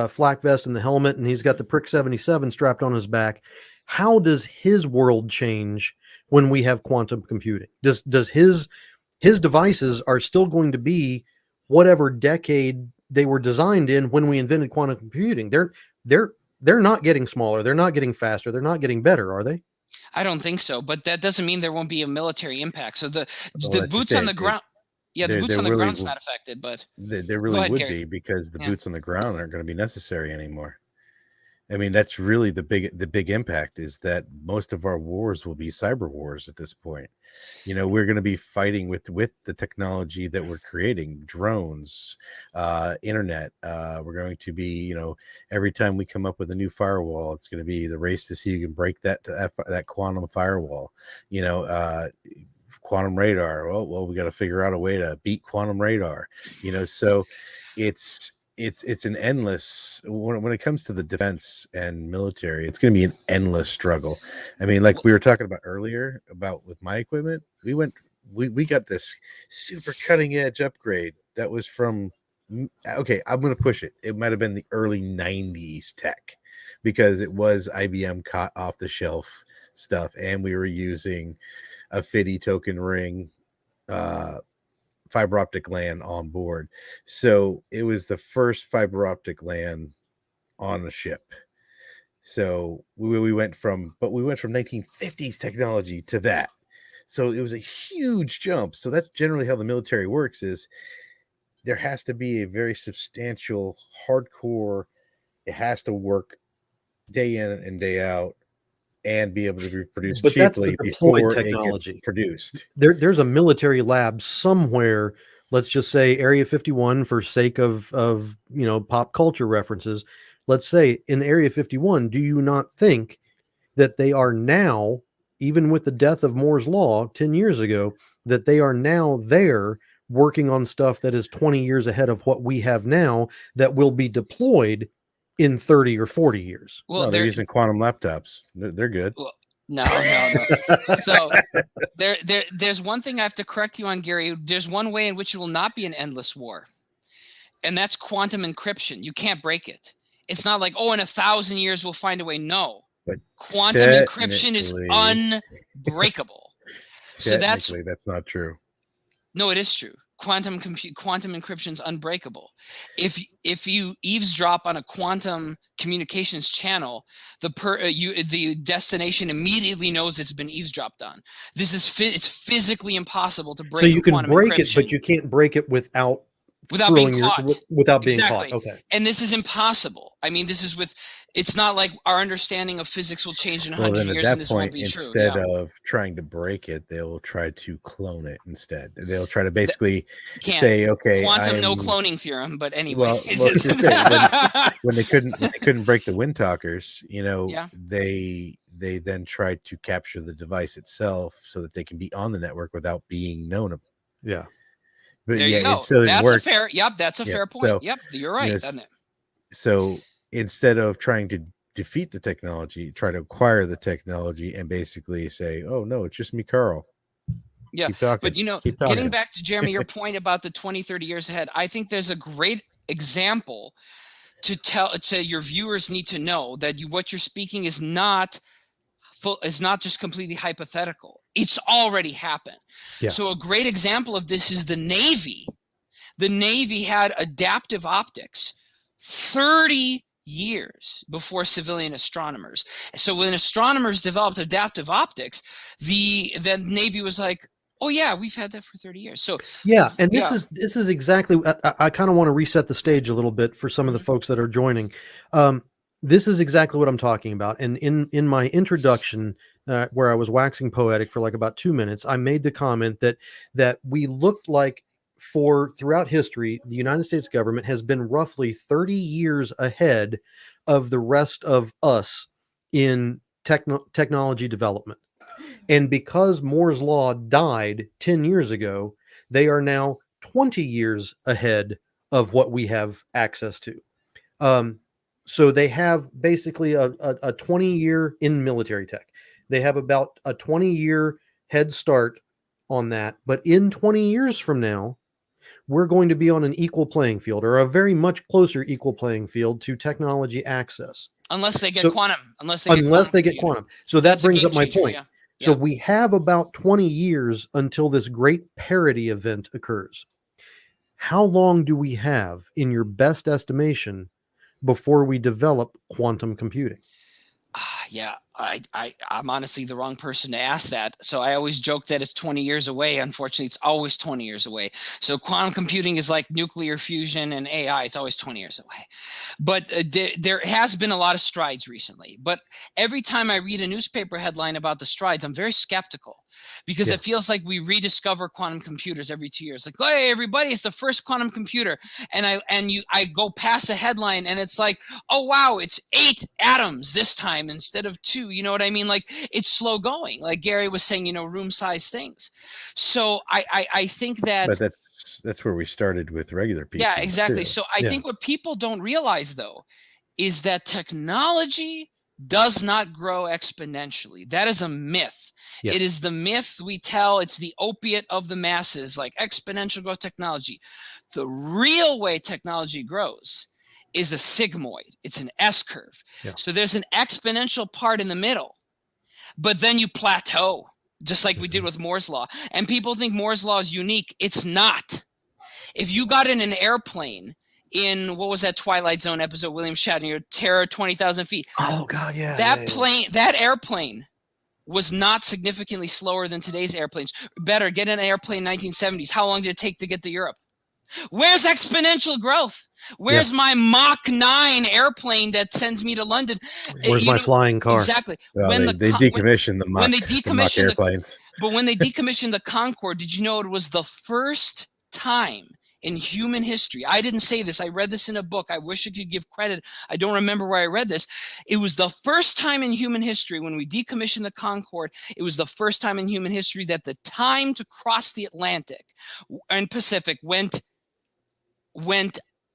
flak vest and the helmet, and he's got the Prick 77 strapped on his back, how does his world change when we have quantum computing? Does his devices are still going to be whatever decade they were designed in when we invented quantum computing? They're not getting smaller, they're not getting faster, they're not getting better, are they? I don't think so, but that doesn't mean there won't be a military impact. So Well, the that's boots just on the it. ground, yeah, the There- boots there on the really ground's w- not affected, but There go really ahead, would Gary. be, because the Yeah. boots on the ground aren't going to be necessary anymore. I mean, that's really the big impact, is that most of our wars will be cyber wars at this point. You know, we're going to be fighting with the technology that we're creating, drones, internet. We're going to be, you know, every time we come up with a new firewall, it's going to be the race to see who can break that quantum firewall. You know, quantum radar. Well, we got to figure out a way to beat quantum radar. You know, so it's an endless, when it comes to the defense and military, it's going to be an endless struggle. I mean, like we were talking about earlier about with my equipment, we got this super cutting edge upgrade that was from, okay, I'm going to push it, it might have been the early 90s tech, because it was IBM caught off the shelf stuff, and we were using a FIDI token ring, fiber optic LAN on board. So it was the first fiber optic LAN on a ship. So we went from 1950s technology to that. So it was a huge jump. So that's generally how the military works, is there has to be a very substantial hardcore, it has to work day in and day out and be able to be produced But that's the cheaply deployed before it technology. gets produced. There's a military lab somewhere, let's just say Area 51 for sake of pop culture references. Let's say in Area 51, do you not think that they are now, even with the death of Moore's Law 10 years ago, that they are now there working on stuff that is 20 years ahead of what we have now, that will be deployed in 30 or 40 years? Well, No, they're using quantum laptops. They're good. well, no. So there's one thing I have to correct you on, Gary. There's one way in which it will not be an endless war, and that's quantum encryption. You can't break it. It's not like, oh, in 1,000 years we'll find a way. No, But quantum encryption is technically- unbreakable. So that's Technically, that's not true. no, it is true. Quantum encryption is unbreakable. If you eavesdrop on a quantum communications channel, the destination immediately knows it's been eavesdropped on. It's physically impossible to break. So you can quantum break encryption it, but you can't break it without being caught. Without being Exactly. caught. Okay. And this is impossible. I mean, it's not like our understanding of physics will change in 100 Then at years that and this won't point, be true. instead Yeah. of trying to break it, they will try to clone it instead. They'll try to basically Can't. say, okay, Quantum no cloning theorem, but anyway. Well, just say, when they couldn't break the wind talkers, Yeah. they then tried to capture the device itself so that they can be on the network without being known of. Yeah. But There you go. That's a fair point. So, Yep, you're right, yes. doesn't it? So instead of trying to defeat the technology, try to acquire the technology and basically say, oh no, it's just me, Carl. Yeah. Keep talking. But Keep talking. getting back to Jeremy, your point about the 20, 30 years ahead, I think there's a great example to your viewers need to know that what you're speaking is not just completely hypothetical. It's already happened. Yeah. So a great example of this is the Navy. The Navy had adaptive optics 30 years before civilian astronomers. So when astronomers developed adaptive optics, the Navy was like, oh yeah, we've had that for 30 years. So yeah, and this is exactly, I kind of want to reset the stage a little bit for some of the folks that are joining. This is exactly what I'm talking about. And in my introduction, where I was waxing poetic for like about 2 minutes, I made the comment that we looked like, throughout history, the United States government has been roughly 30 years ahead of the rest of us in technology development. And because Moore's Law died 10 years ago, they are now 20 years ahead of what we have access to. So they have basically a 20-year in military tech. They have about a 20-year head start on that. But in 20 years from now, we're going to be on an equal playing field, or a very much closer equal playing field to technology access. Unless they get So quantum. Unless they get quantum. quantum. So that That's a brings game up my changer, point. yeah. So Yeah. we have about 20 years until this great parity event occurs. How long do we have, in your best estimation, before we develop quantum computing? Yeah, I'm honestly the wrong person to ask that. So I always joke that it's 20 years away. Unfortunately, it's always 20 years away. So quantum computing is like nuclear fusion and AI. It's always 20 years away. But there has been a lot of strides recently. But every time I read a newspaper headline about the strides, I'm very skeptical, because it feels like we rediscover quantum computers every 2 years. Like, hey, everybody, it's the first quantum computer. And I go past a headline and it's like, oh, wow, it's 8 atoms this time instead of 2. You know what I mean? Like, it's slow going. Like Gary was saying, room size things. So I think that. But that's where we started with regular PCs. Yeah, exactly. Too. So I think what people don't realize, though, is that technology does not grow exponentially. That is a myth. Yes. It is the myth we tell. It's the opiate of the masses, like exponential growth technology. The real way technology grows is a sigmoid. It's an S curve. Yeah. So there's an exponential part in the middle, but then you plateau, just like we did with Moore's Law. And people think Moore's Law is unique. It's not. If you got in an airplane in, what was that Twilight Zone episode, William Shatner, Terror 20,000 feet. Oh God, yeah. That airplane was not significantly slower than today's airplanes. Better, get in an airplane 1970s. How long did it take to get to Europe? Where's exponential growth? Where's my Mach 9 airplane that sends me to London? Where's my flying car? Exactly. Well, they decommissioned the Mach airplanes. But when they decommissioned the Concorde, did you know it was the first time in human history? I didn't say this. I read this in a book. I wish I could give credit. I don't remember where I read this. It was the first time in human history when we decommissioned the Concorde. It was the first time in human history that the time to cross the Atlantic and Pacific went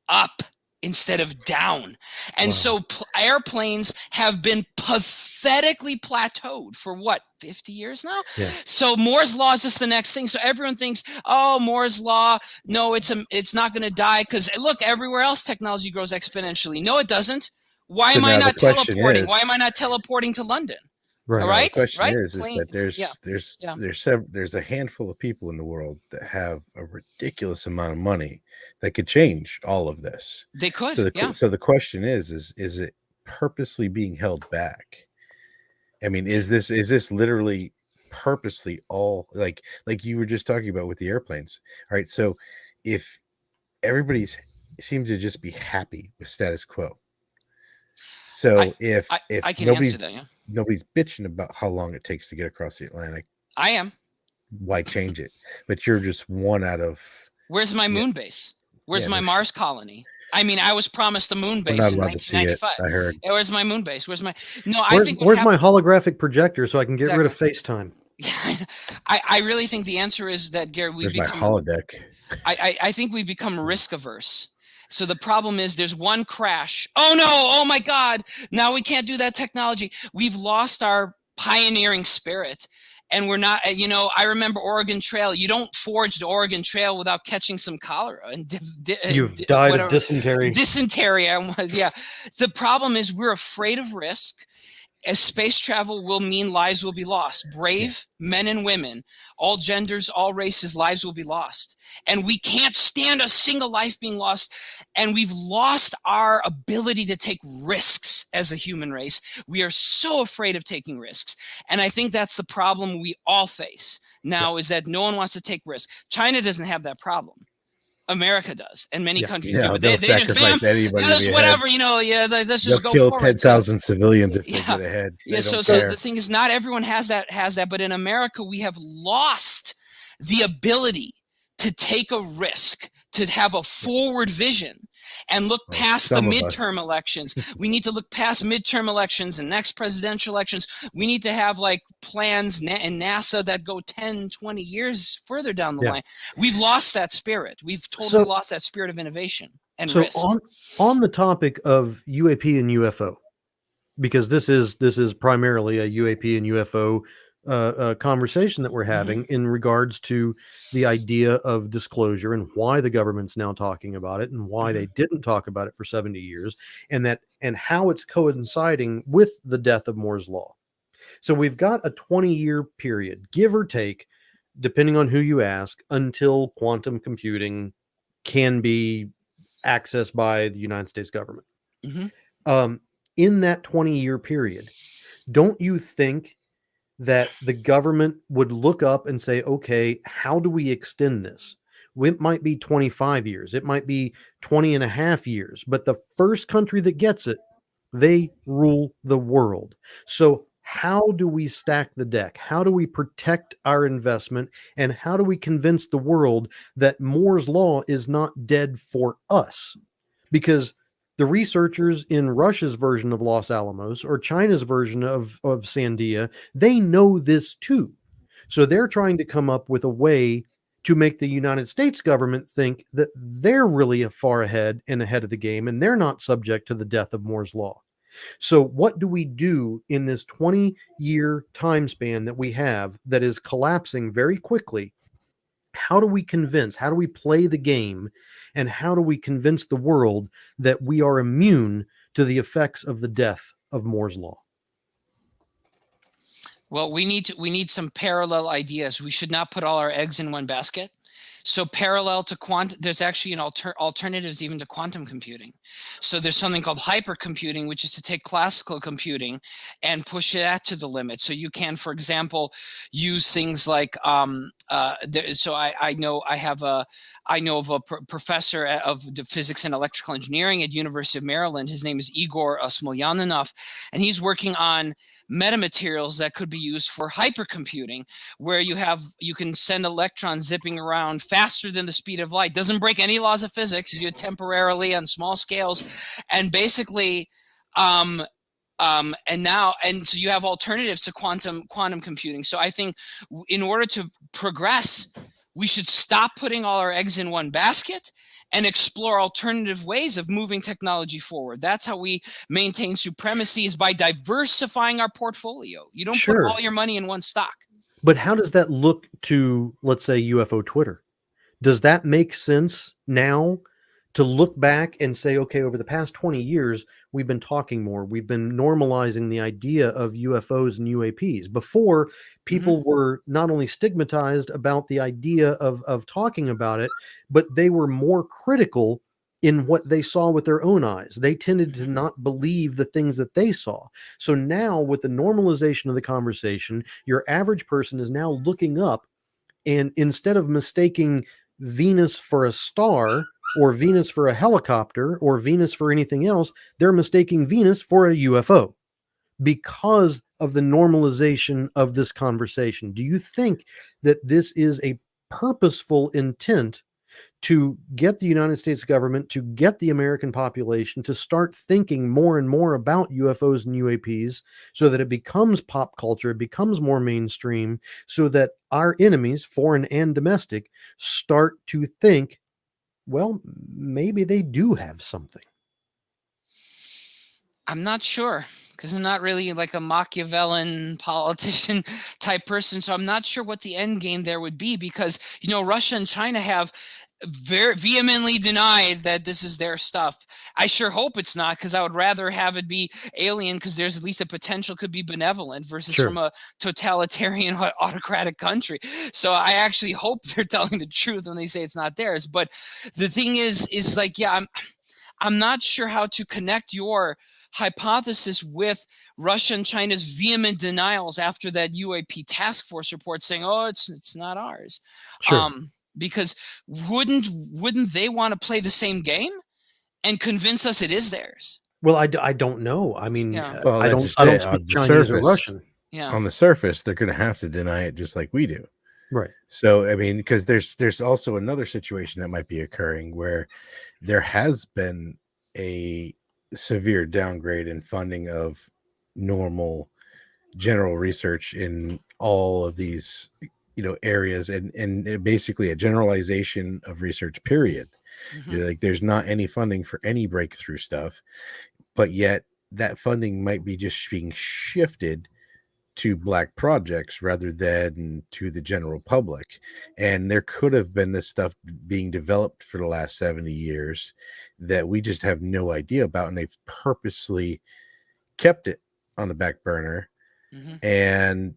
up instead of down. And so airplanes have been pathetically plateaued for what, 50 years now? Yeah. So Moore's Law is just the next thing. So everyone thinks, oh, Moore's Law, no, it's not going to die, because look, everywhere else technology grows exponentially. No, it doesn't. Why am I not teleporting? Why am I not teleporting to London? Right. All right. The question is Plain, that there's a handful of people in the world that have a ridiculous amount of money that could change all of this. They could. So the question is it purposely being held back? I mean, is this literally purposely all like you were just talking about with the airplanes? All right. So if everybody seems to just be happy with status quo. So if I can answer that, nobody's bitching about how long it takes to get across the Atlantic. I am. Why change it? But you're just one out of. Where's my moon base? Where's my Mars colony? I mean, I was promised the moon base in 1995. I heard. Where's my moon base? Where's my holographic projector so I can get rid of FaceTime? I really think the answer is that, Gary, my holodeck. I think we've become risk averse. So the problem is there's one crash. Oh no, oh my God. Now we can't do that technology. We've lost our pioneering spirit. And we're not, I remember Oregon Trail. You don't forge the Oregon Trail without catching some cholera. And you've died of dysentery. Dysentery, yeah. The problem is we're afraid of risk. As space travel will mean lives will be lost. Brave men and women, all genders, all races, lives will be lost. And we can't stand a single life being lost. And we've lost our ability to take risks as a human race. We are so afraid of taking risks. And I think that's the problem we all face now, is that no one wants to take risks. China doesn't have that problem. America does, and many countries do. They'll sacrifice anybody. Whatever, let's just go kill forward. 10,000 civilians if they get ahead. So the thing is, not everyone has that, but in America, we have lost the ability to take a risk, to have a forward vision. and look Well, past the some of us. midterm elections. We need to look past midterm elections and next presidential elections. We need to have like plans in NASA that go 10, 20 years further down the Yeah. line. We've lost that spirit. We've totally lost that spirit of innovation and So risk. on the topic of UAP and UFO, because this is primarily a UAP and UFO conversation that we're having in regards to the idea of disclosure and why the government's now talking about it and why they didn't talk about it for 70 years, and how it's coinciding with the death of Moore's law. So we've got a 20-year period, give or take, depending on who you ask, until quantum computing can be accessed by the United States government. In that 20-year period, don't you think that the government would look up and say, okay, how do we extend this? It might be 25 years. It might be 20 and a half years. But the first country that gets it, they rule the world. So how do we stack the deck? How do we protect our investment? And how do we convince the world that Moore's law is not dead for us? Because the researchers in Russia's version of Los Alamos or China's version of Sandia, they know this too. So they're trying to come up with a way to make the United States government think that they're really far ahead of the game and they're not subject to the death of Moore's law. So what do we do in this 20-year time span that we have that is collapsing very quickly? How do we play the game, and how do we convince the world that we are immune to the effects of the death of Moore's law? Well, we need some parallel ideas. We should not put all our eggs in one basket. So parallel to quantum, there's actually alternatives even to quantum computing. So there's something called hypercomputing, which is to take classical computing and push that to the limit. So you can, for example, use things like so I know of a professor of physics and electrical engineering at University of Maryland. His name is Igor Smolyanov, and he's working on metamaterials that could be used for hypercomputing, where you can send electrons zipping around faster than the speed of light. Doesn't break any laws of physics. You do it temporarily on small scales, and basically so you have alternatives to quantum computing. So I think in order to progress, we should stop putting all our eggs in one basket and explore alternative ways of moving technology forward. That's how we maintain supremacy, is by diversifying our portfolio. You don't put all your money in one stock. But how does that look to, let's say, UFO Twitter? Does that make sense now to look back and say, okay, over the past 20 years, we've been talking more. We've been normalizing the idea of UFOs and UAPs. Before, people were not only stigmatized about the idea of talking about it, but they were more critical in what they saw with their own eyes. They tended to not believe the things that they saw. So now, with the normalization of the conversation, your average person is now looking up, and instead of mistaking Venus for a star or Venus for a helicopter or Venus for anything else, they're mistaking Venus for a UFO because of the normalization of this conversation. Do you think that this is a purposeful intent to get the United States government, to get the American population to start thinking more and more about UFOs and UAPs, so that it becomes pop culture, it becomes more mainstream, so that our enemies, foreign and domestic, start to think, well, maybe they do have something? I'm not sure, because I'm not really like a Machiavellian politician type person. So I'm not sure what the end game there would be, because, Russia and China have very vehemently denied that this is their stuff. I sure hope it's not, because I would rather have it be alien, because there's at least a potential could be benevolent versus from a totalitarian autocratic country. So I actually hope they're telling the truth when they say it's not theirs. But the thing is like, yeah, I'm not sure how to connect your hypothesis with Russia and China's vehement denials after that UAP task force report saying, oh, it's not ours. Because wouldn't they want to play the same game and convince us it is theirs? Well, I don't know. I mean, well, I don't speak Chinese or Russian. Yeah. On the surface, they're going to have to deny it just like we do. Right. So, I mean, because there's also another situation that might be occurring where there has been a severe downgrade in funding of normal general research in all of these areas, and basically a generalization of research, period. Mhm. Like there's not any funding for any breakthrough stuff, but yet that funding might be just being shifted to black projects rather than to the general public. And there could have been this stuff being developed for the last 70 years that we just have no idea about, and they've purposely kept it on the back burner Mhm. and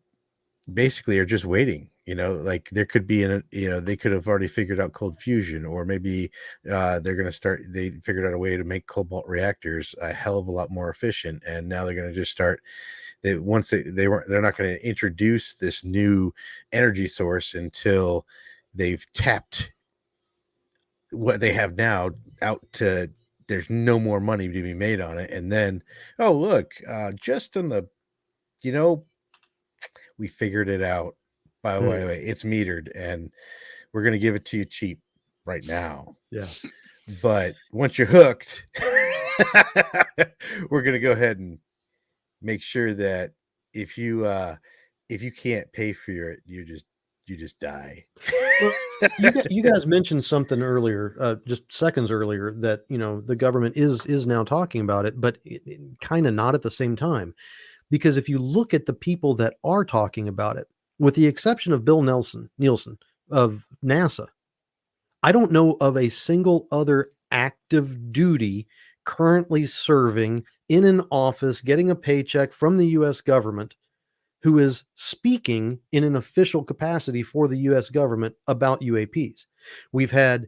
basically are just waiting. Like there could be they could have already figured out cold fusion, or maybe they're going to they figured out a way to make cobalt reactors a hell of a lot more efficient, and now they're going to just start. They're not going to introduce this new energy source until they've tapped what they have now out to, there's no more money to be made on it. And then, oh look, just on the, we figured it out. By the way, it's metered and we're going to give it to you cheap right now. Yeah. But once you're hooked, we're going to go ahead and make sure that if you can't pay for it, you just die. Well, you guys mentioned something earlier, just seconds earlier, that the government is now talking about it, but kind of not at the same time. Because if you look at the people that are talking about it, with the exception of Bill Nielsen of NASA, I don't know of a single other active duty currently serving in an office, getting a paycheck from the U.S. government, who is speaking in an official capacity for the U.S. government about UAPs. We've had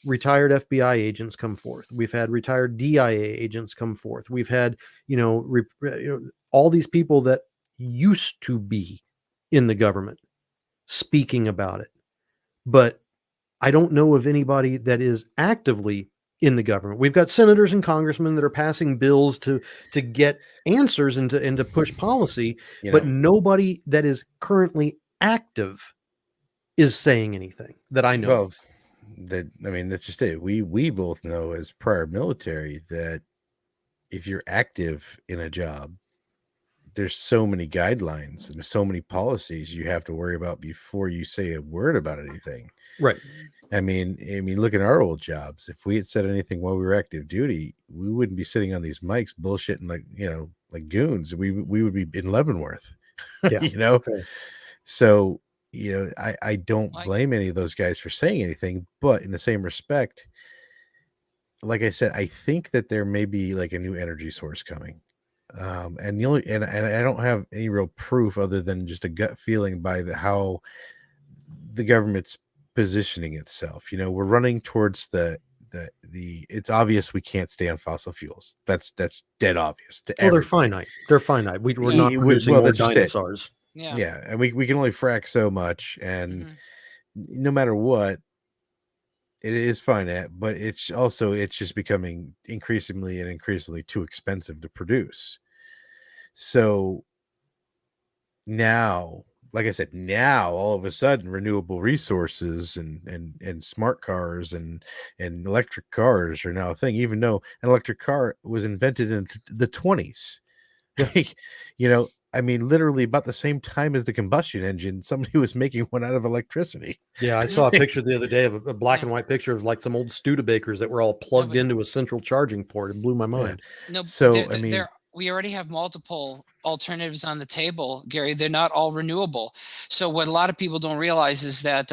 retired FBI agents come forth. We've had retired DIA agents come forth. We've had, all these people that used to be in the government speaking about it. But I don't know of anybody that is actively in the government. We've got senators and congressmen that are passing bills to get answers and to push policy, but nobody that is currently active is saying anything that I know Well, of. that's just it. We both know as prior military that if you're active in a job, there's so many guidelines and so many policies you have to worry about before you say a word about anything. Right. I mean, look at our old jobs. If we had said anything while we were active duty, we wouldn't be sitting on these mics bullshitting like goons. We would be in Leavenworth, Yeah. Fair. So, I don't Like, blame any of those guys for saying anything, but in the same respect, like I said, I think that there may be like a new energy source coming. And the only and I don't have any real proof other than just a gut feeling by how the government's positioning itself. We're running towards the it's obvious we can't stay on fossil fuels. That's dead obvious to Well, they're everybody. finite. They're finite. We're Yeah. not producing Well, more that's just it. dinosaurs. yeah. Yeah, and we can only frack so much, and Mhm. no matter what, it is finite, but it's just becoming increasingly too expensive to produce. So now, like I said, now all of a sudden renewable resources and smart cars and electric cars are now a thing, even though an electric car was invented in the 20s. Yeah. I mean, literally about the same time as the combustion engine, somebody was making one out of electricity. Yeah, I saw a picture the other day of a black and white picture of like some old Studebakers that were all plugged but- into a central charging port. It blew my mind. No, So, I mean, we already have multiple alternatives on the table, Gary. They're not all renewable. So what a lot of people don't realize is that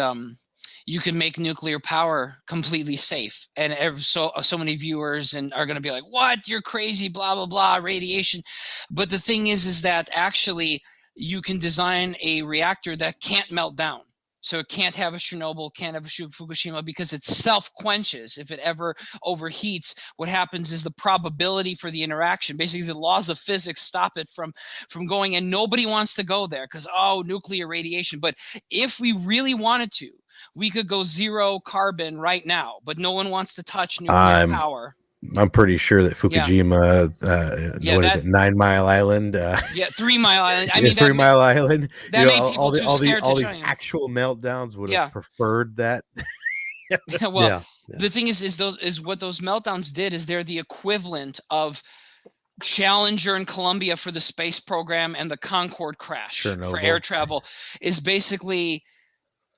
you can make nuclear power completely safe. And so many viewers are going to be like, "What? You're crazy! Blah blah blah! Radiation." But the thing is that actually you can design a reactor that can't melt down. So it can't have a Chernobyl, can't have a Fukushima, because it self-quenches. If it ever overheats, what happens is the probability for the interaction, basically the laws of physics, stop it from going, and nobody wants to go there because, nuclear radiation. But if we really wanted to, we could go zero carbon right now, but no one wants to touch nuclear power. I'm pretty sure that Fukushima, what is it, 9 Mile Island? 3 Mile Island. I mean, 3 Mile Island. That made people too scared to all these show you. actual meltdowns would have preferred that. Well, Yeah. the thing is what those meltdowns did is they're the equivalent of Challenger in Columbia for the space program and the Concorde crash for air Chernobyl. travel. Is basically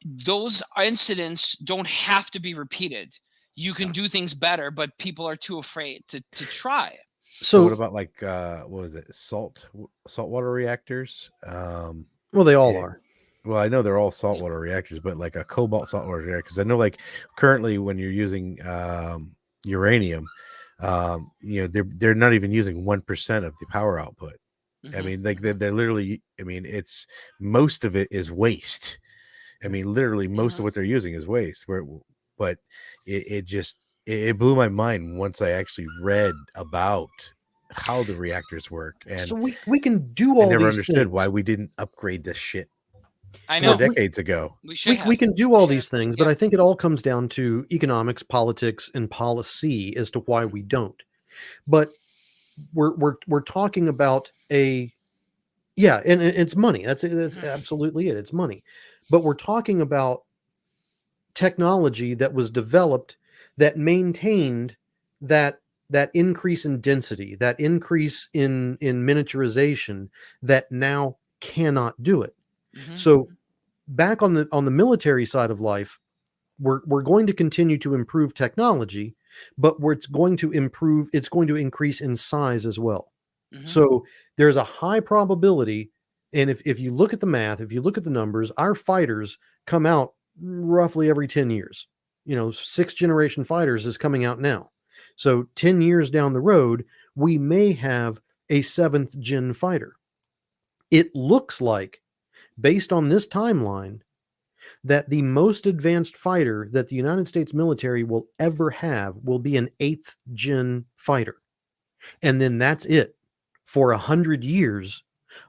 those incidents don't have to be repeated. You can do things better, but people are too afraid to try. So what So, about like what was it? Saltwater reactors? well, they all it- are. well, I know they're all saltwater reactors, but like a cobalt saltwater reactor, because I know like currently when you're using uranium, they're not even using 1% of the power output. I Mhm. mean, like they're literally. I mean, it's most of it is waste. I mean, literally most of what they're using is waste. But it just it blew my mind once I actually read about how the reactors work, and So we can do I all never these understood things. why we didn't upgrade this shit I four know. Well, decades ago. We should we have. can do all Should these have. things, but Yeah. I think it all comes down to economics, politics, and policy as to why we don't. But we're talking about and it's money. That's Mhm. absolutely it. It's money. But we're talking about technology that was developed that maintained that that increase in density, that increase in miniaturization that now cannot do it. Mhm. So back on the military side of life, we're going to continue to improve technology, but it's going to increase in size as well. Mhm. So there's a high probability, and if you look at the math, if you look at the numbers, our fighters come out roughly every 10 years. Sixth generation fighters is coming out now. So 10 years down the road, we may have a seventh gen fighter. It looks like, based on this timeline, that the most advanced fighter that the United States military will ever have will be an eighth gen fighter. And then that's it for 100 years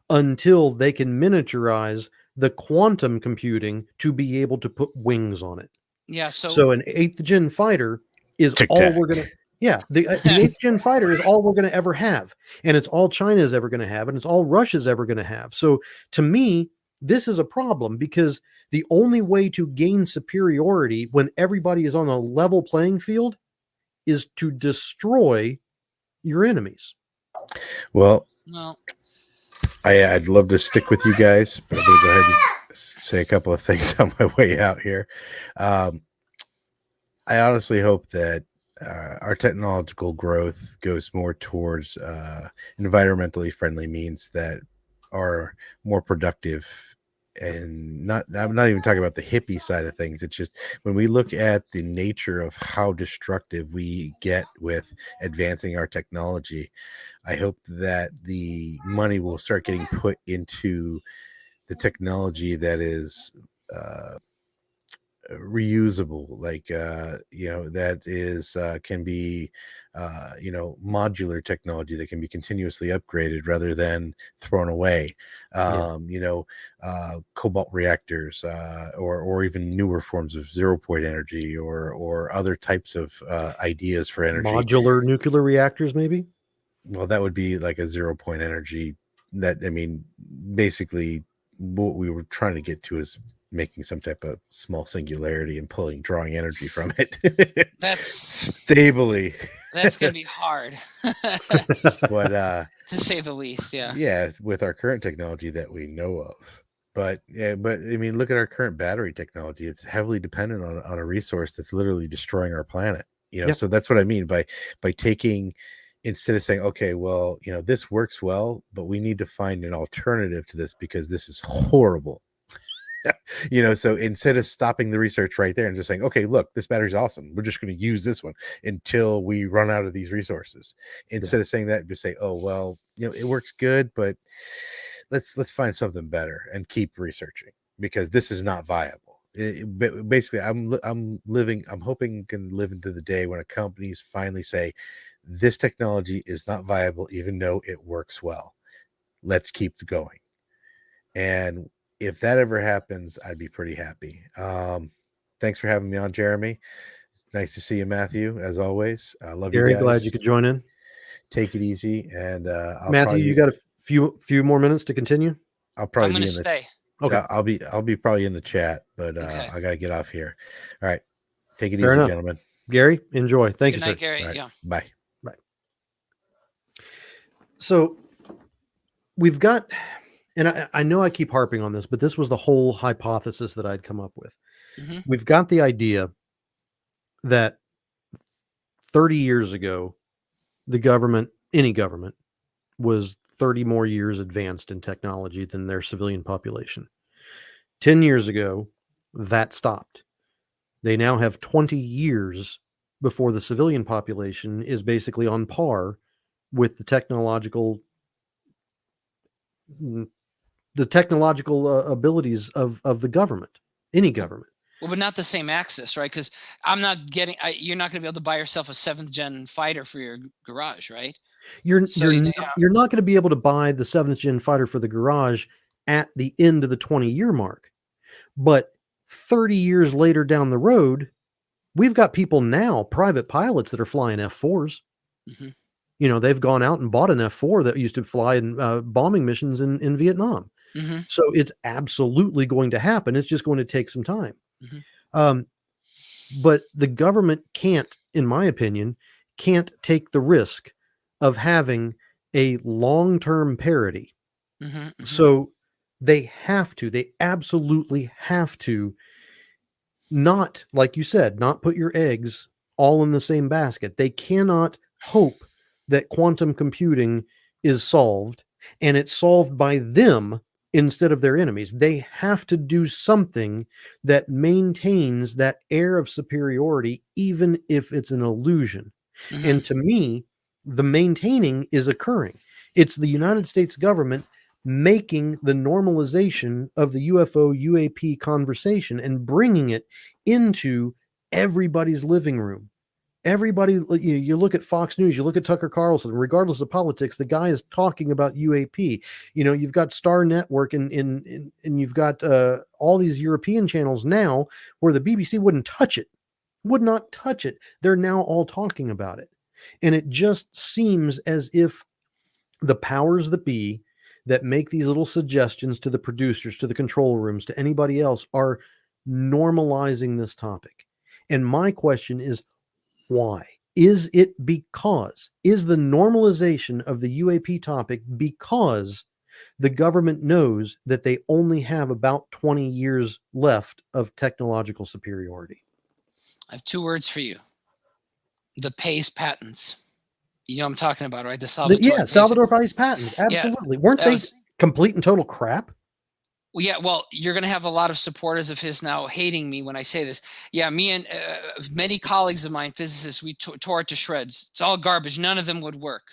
until they can miniaturize the quantum computing to be able to put wings on it. Yeah. So So an eighth gen fighter is Tic all Tac. we're gonna. Yeah, the eighth gen fighter is all we're gonna ever have, and it's all China is ever gonna have, and it's all Russia's ever gonna have. So to me, this is a problem because the only way to gain superiority when everybody is on a level playing field is to destroy your enemies. Well, well, I'd love to stick with you guys, but I'm going to go ahead and say a couple of things on my way out here. Um, I honestly hope that our technological growth goes more towards environmentally friendly means that are more productive. And I'm not even talking about the hippie side of things. It's just when we look at the nature of how destructive we get with advancing our technology, I hope that the money will start getting put into the technology that is reusable, like that is can be modular technology that can be continuously upgraded rather than thrown away. Yeah, Cobalt reactors, or even newer forms of 0 point energy, or other types of ideas for energy. modular nuclear reactors, maybe. Well, that would be like a 0 point energy. That, I mean, basically what we were trying to get to is making some type of small singularity and drawing energy from it that's stably. that's gonna be hard, But to say the least. Yeah. yeah, with our current technology that we know of. But yeah, but I mean, look at our current battery technology. It's heavily dependent on a resource that's literally destroying our planet. Yeah, So that's what I mean by taking, instead of saying, okay, well, this works well, but we need to find an alternative to this because this is horrible. So instead of stopping the research right there and just saying, okay, look, this battery's awesome, we're just going to use this one until we run out of these resources. Instead of saying that, just say, oh, well, it works good, but let's find something better and keep researching because this is not viable. Basically, I'm hoping can live into the day when companies finally say this technology is not viable even though it works well, let's keep going. And if that ever happens, I'd be pretty happy. Thanks for having me on, Jeremy. Nice to see you, Matthew, as always. I love you Gary, glad you guys. could join in. Take it easy, and Matthew, you got a few more minutes to continue. I'll I'm probably gonna be in the stay. Okay. I'll be probably in the chat, but Okay. I gotta get off here. All right. Take it Fair easy, enough. gentlemen. Gary, enjoy. Thank Good you, night, sir. Gary. All right. Yeah. Bye. So we've got, and I know I keep harping on this, but this was the whole hypothesis that I'd come up with. Hmm. We've got the idea that 30 years ago, the government, any government, was 30 more years advanced in technology than their civilian population. 10 years ago, that stopped. They now have 20 years before the civilian population is basically on par with the technological abilities of the government, any government. Well, but not the same access, right? Because you're not going to be able to buy yourself a 7th-gen fighter for your garage, right? You're So you're not, you're not going to be able to buy the 7th gen fighter for the garage at the end of the 20-year mark. But 30 years later down the road, we've got people now, private pilots that are flying F4s. hmm You know, they've gone out and bought an F4 that used to fly in bombing missions in Vietnam. hmm So it's absolutely going to happen. It's just going to take some time. hmm Um, but the government can't, in my opinion, can't take the risk of having a long-term parity. hmm hmm So they absolutely have to not, like you said, not put your eggs all in the same basket. They cannot hope that quantum computing is solved and it's solved by them instead of their enemies. They have to do something that maintains that air of superiority, even if it's an illusion. hmm And to me, the maintaining is occurring. It's the United States government making the normalization of the UFO UAP conversation and bringing it into everybody's living room. Everybody, you look at Fox News, you look at Tucker Carlson, regardless of politics, the guy is talking about UAP. You know, you've got Star Network and you've got all these European channels now where the BBC wouldn't touch it, would not touch it. They're now all talking about it. And it just seems as if the powers that be that make these little suggestions to the producers, to the control rooms, to anybody else are normalizing this topic. And my question is, why? Is the normalization of the UAP topic because the government knows that they only have about 20 years left of technological superiority? I have 2 words for you: the Pays patents. You know what I'm talking about, right? The Salvatore Pays. Salvador Pais patents. Yeah, Absolutely. Weren't that they was. complete and total crap? Well, yeah, well, you're going to have a lot of supporters of his now hating me when I say this. Yeah, me and many colleagues of mine, physicists, we tore it to shreds. It's all garbage. None of them would work.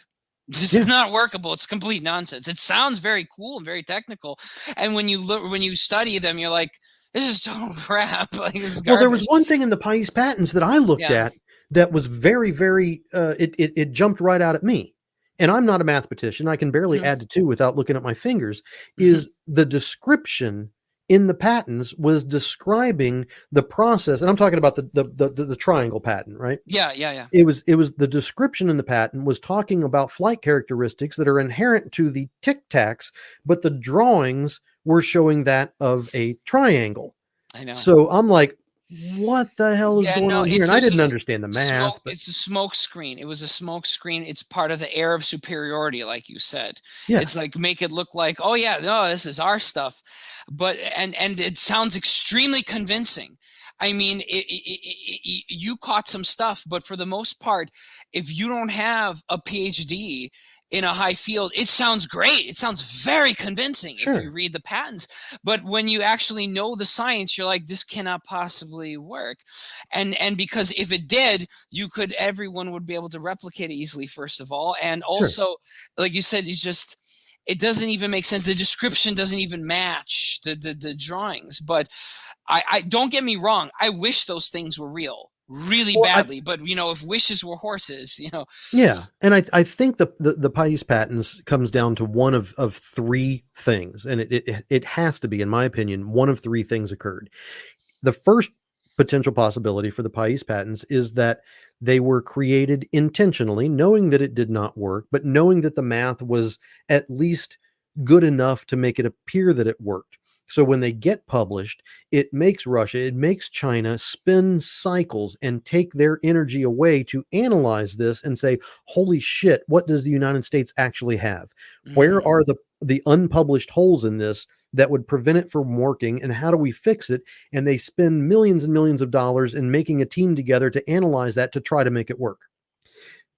It's Yeah. not workable. It's complete nonsense. It sounds very cool and very technical, and when you study them, you're like, this is total crap. Like, this is Well, there was garbage. one thing in the Pais patents that I looked Yeah. at that was very, very, it jumped right out at me. And I'm not a mathematician. I can barely Mhm, add to two without looking at my fingers. mhm. Is the description in the patents was describing the process, and I'm talking about the triangle patent, right? Yeah, yeah, yeah. It was the description in the patent was talking about flight characteristics that are inherent to the tic tacs, but the drawings were showing that of a triangle. I know. So I'm like, what the hell is Yeah, going no, on here? And I didn't understand the math, but it's a smoke screen. It was a smoke screen. It's part of the air of superiority, like you said. yeah, It's like make it look like, oh yeah, no, this is our stuff. But and it sounds extremely convincing. I mean, you caught some stuff, but for the most part, if you don't have a PhD in a high field, it sounds great. It sounds very convincing if you sure, read the patents. But when you actually know the science, you're like, this cannot possibly work. And because if it did, everyone would be able to replicate it easily, first of all. And sure. also, like you said, it doesn't even make sense. The description doesn't even match the drawings. But I don't get me wrong. I wish those things were real really Well, badly. But if wishes were horses, yeah, and I think the Pais patents comes down to one of three things, and it has to be, in my opinion, one of three things occurred. The first potential possibility for the Pais patents is that they were created intentionally, knowing that it did not work, but knowing that the math was at least good enough to make it appear that it worked. So when they get published, it makes Russia, it makes China spin cycles and take their energy away to analyze this and say, holy shit, what does the United States actually have? Where are the unpublished holes in this that would prevent it from working, and how do we fix it? And they spend millions and millions of dollars in making a team together to analyze that to try to make it work.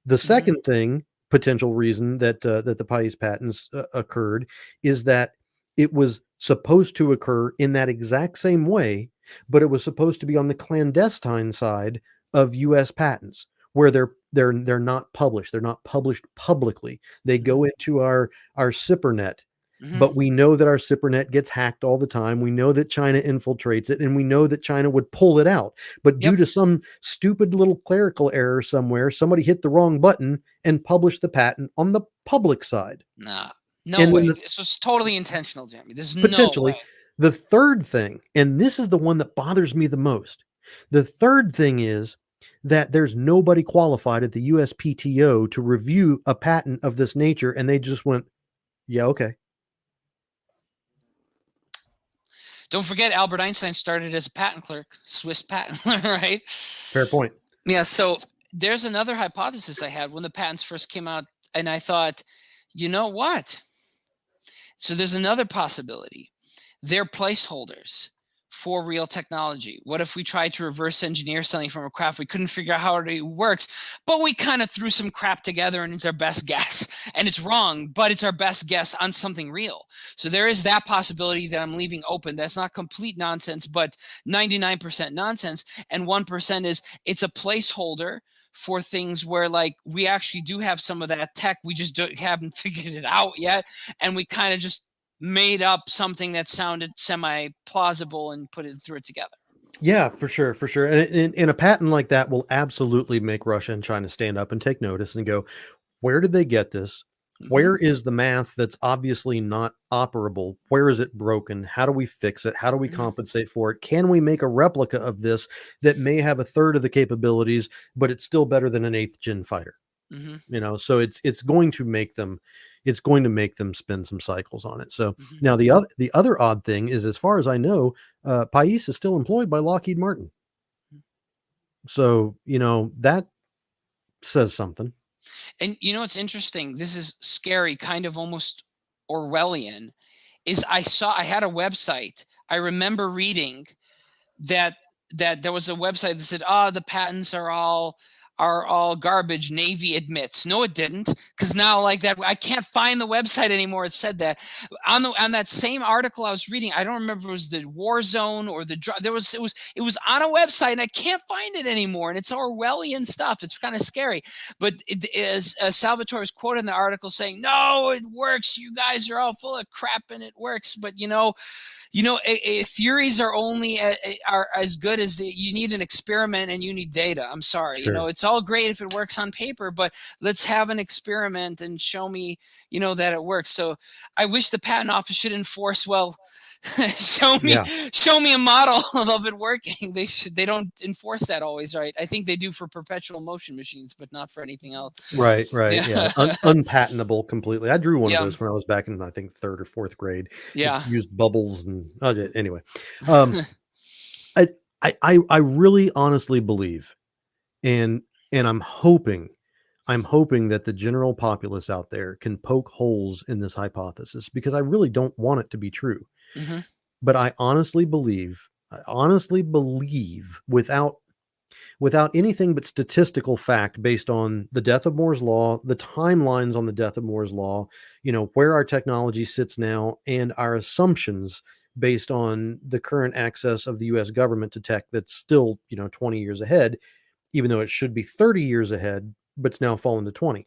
The second thing, potential reason that that the PAIS patents occurred, is that it was supposed to occur in that exact same way, but it was supposed to be on the clandestine side of U.S. patents, where they're not published. They're not published publicly. They go into our SIPRnet. But we know that our SIPRnet gets hacked all the time. We know that China infiltrates it, and we know that China would pull it out. But due to some stupid little clerical error somewhere, somebody hit the wrong button and published the patent on the public side. Nah, no And way. then This was totally intentional, Jeremy. There's no potentially way. the third thing, and this is the one that bothers me the most. The third thing is that there's nobody qualified at the USPTO to review a patent of this nature, and they just went, yeah, okay. Don't forget, Albert Einstein started as a patent clerk, Swiss patent, right? Fair point. Yeah. So there's another hypothesis I had when the patents first came out, and I thought, you know what? So there's another possibility. They're placeholders for real technology. What if we tried to reverse engineer something from a craft? We couldn't figure out how it works, but we kind of threw some crap together and it's our best guess. And it's wrong, but it's our best guess on something real. So there is that possibility that I'm leaving open. That's not complete nonsense, but 99% nonsense. And 1% is it's a placeholder for things where, like, we actually do have some of that tech. We just haven't figured it out yet. And we kind of just made up something that sounded semi-plausible and threw it together. Yeah, for sure, for sure. And a patent like that will absolutely make Russia and China stand up and take notice and go, where did they get this? Where is the math that's obviously not operable? Where is it broken? How do we fix it? How do we compensate for it? Can we make a replica of this that may have a third of the capabilities, but it's still better than an 8th gen fighter? You know, so it's going to make them spin some cycles on it. So now the other odd thing is, as far as I know, PAIS is still employed by Lockheed Martin. So, you know, that says something. And you know, it's interesting. This is scary, kind of almost Orwellian. Is I had a website. I remember reading that there was a website that said, the patents are all garbage. Navy admits. No, it didn't, because now, like, that, I can't find the website anymore. It said that on that same article I was reading. I don't remember if it was the War Zone or it was on a website, and I can't find it anymore. And it's Orwellian stuff. It's kind of scary. But it is Salvatore is quoted in the article saying, "No, it works. You guys are all full of crap, and it works." But theories are only are as good as you need an experiment and you need data. I'm sorry. Sure. It's all great if it works on paper, but let's have an experiment and show me, that it works. So I wish the patent office should enforce, well, show me a model of it working. They don't enforce that always, right? I think they do for perpetual motion machines, but not for anything else. Right. Yeah. Unpatentable completely. I drew one of those when I was back in, I think, 3rd or 4th grade. Yeah. It used bubbles and anyway. I really honestly believe, and I'm hoping that the general populace out there can poke holes in this hypothesis, because I really don't want it to be true. But I honestly believe without anything but statistical fact, based on the death of Moore's law, the timelines on the death of Moore's law, where our technology sits now, and our assumptions based on the current access of the US government to tech that's still, 20 years ahead, even though it should be 30 years ahead, but it's now fallen to 20.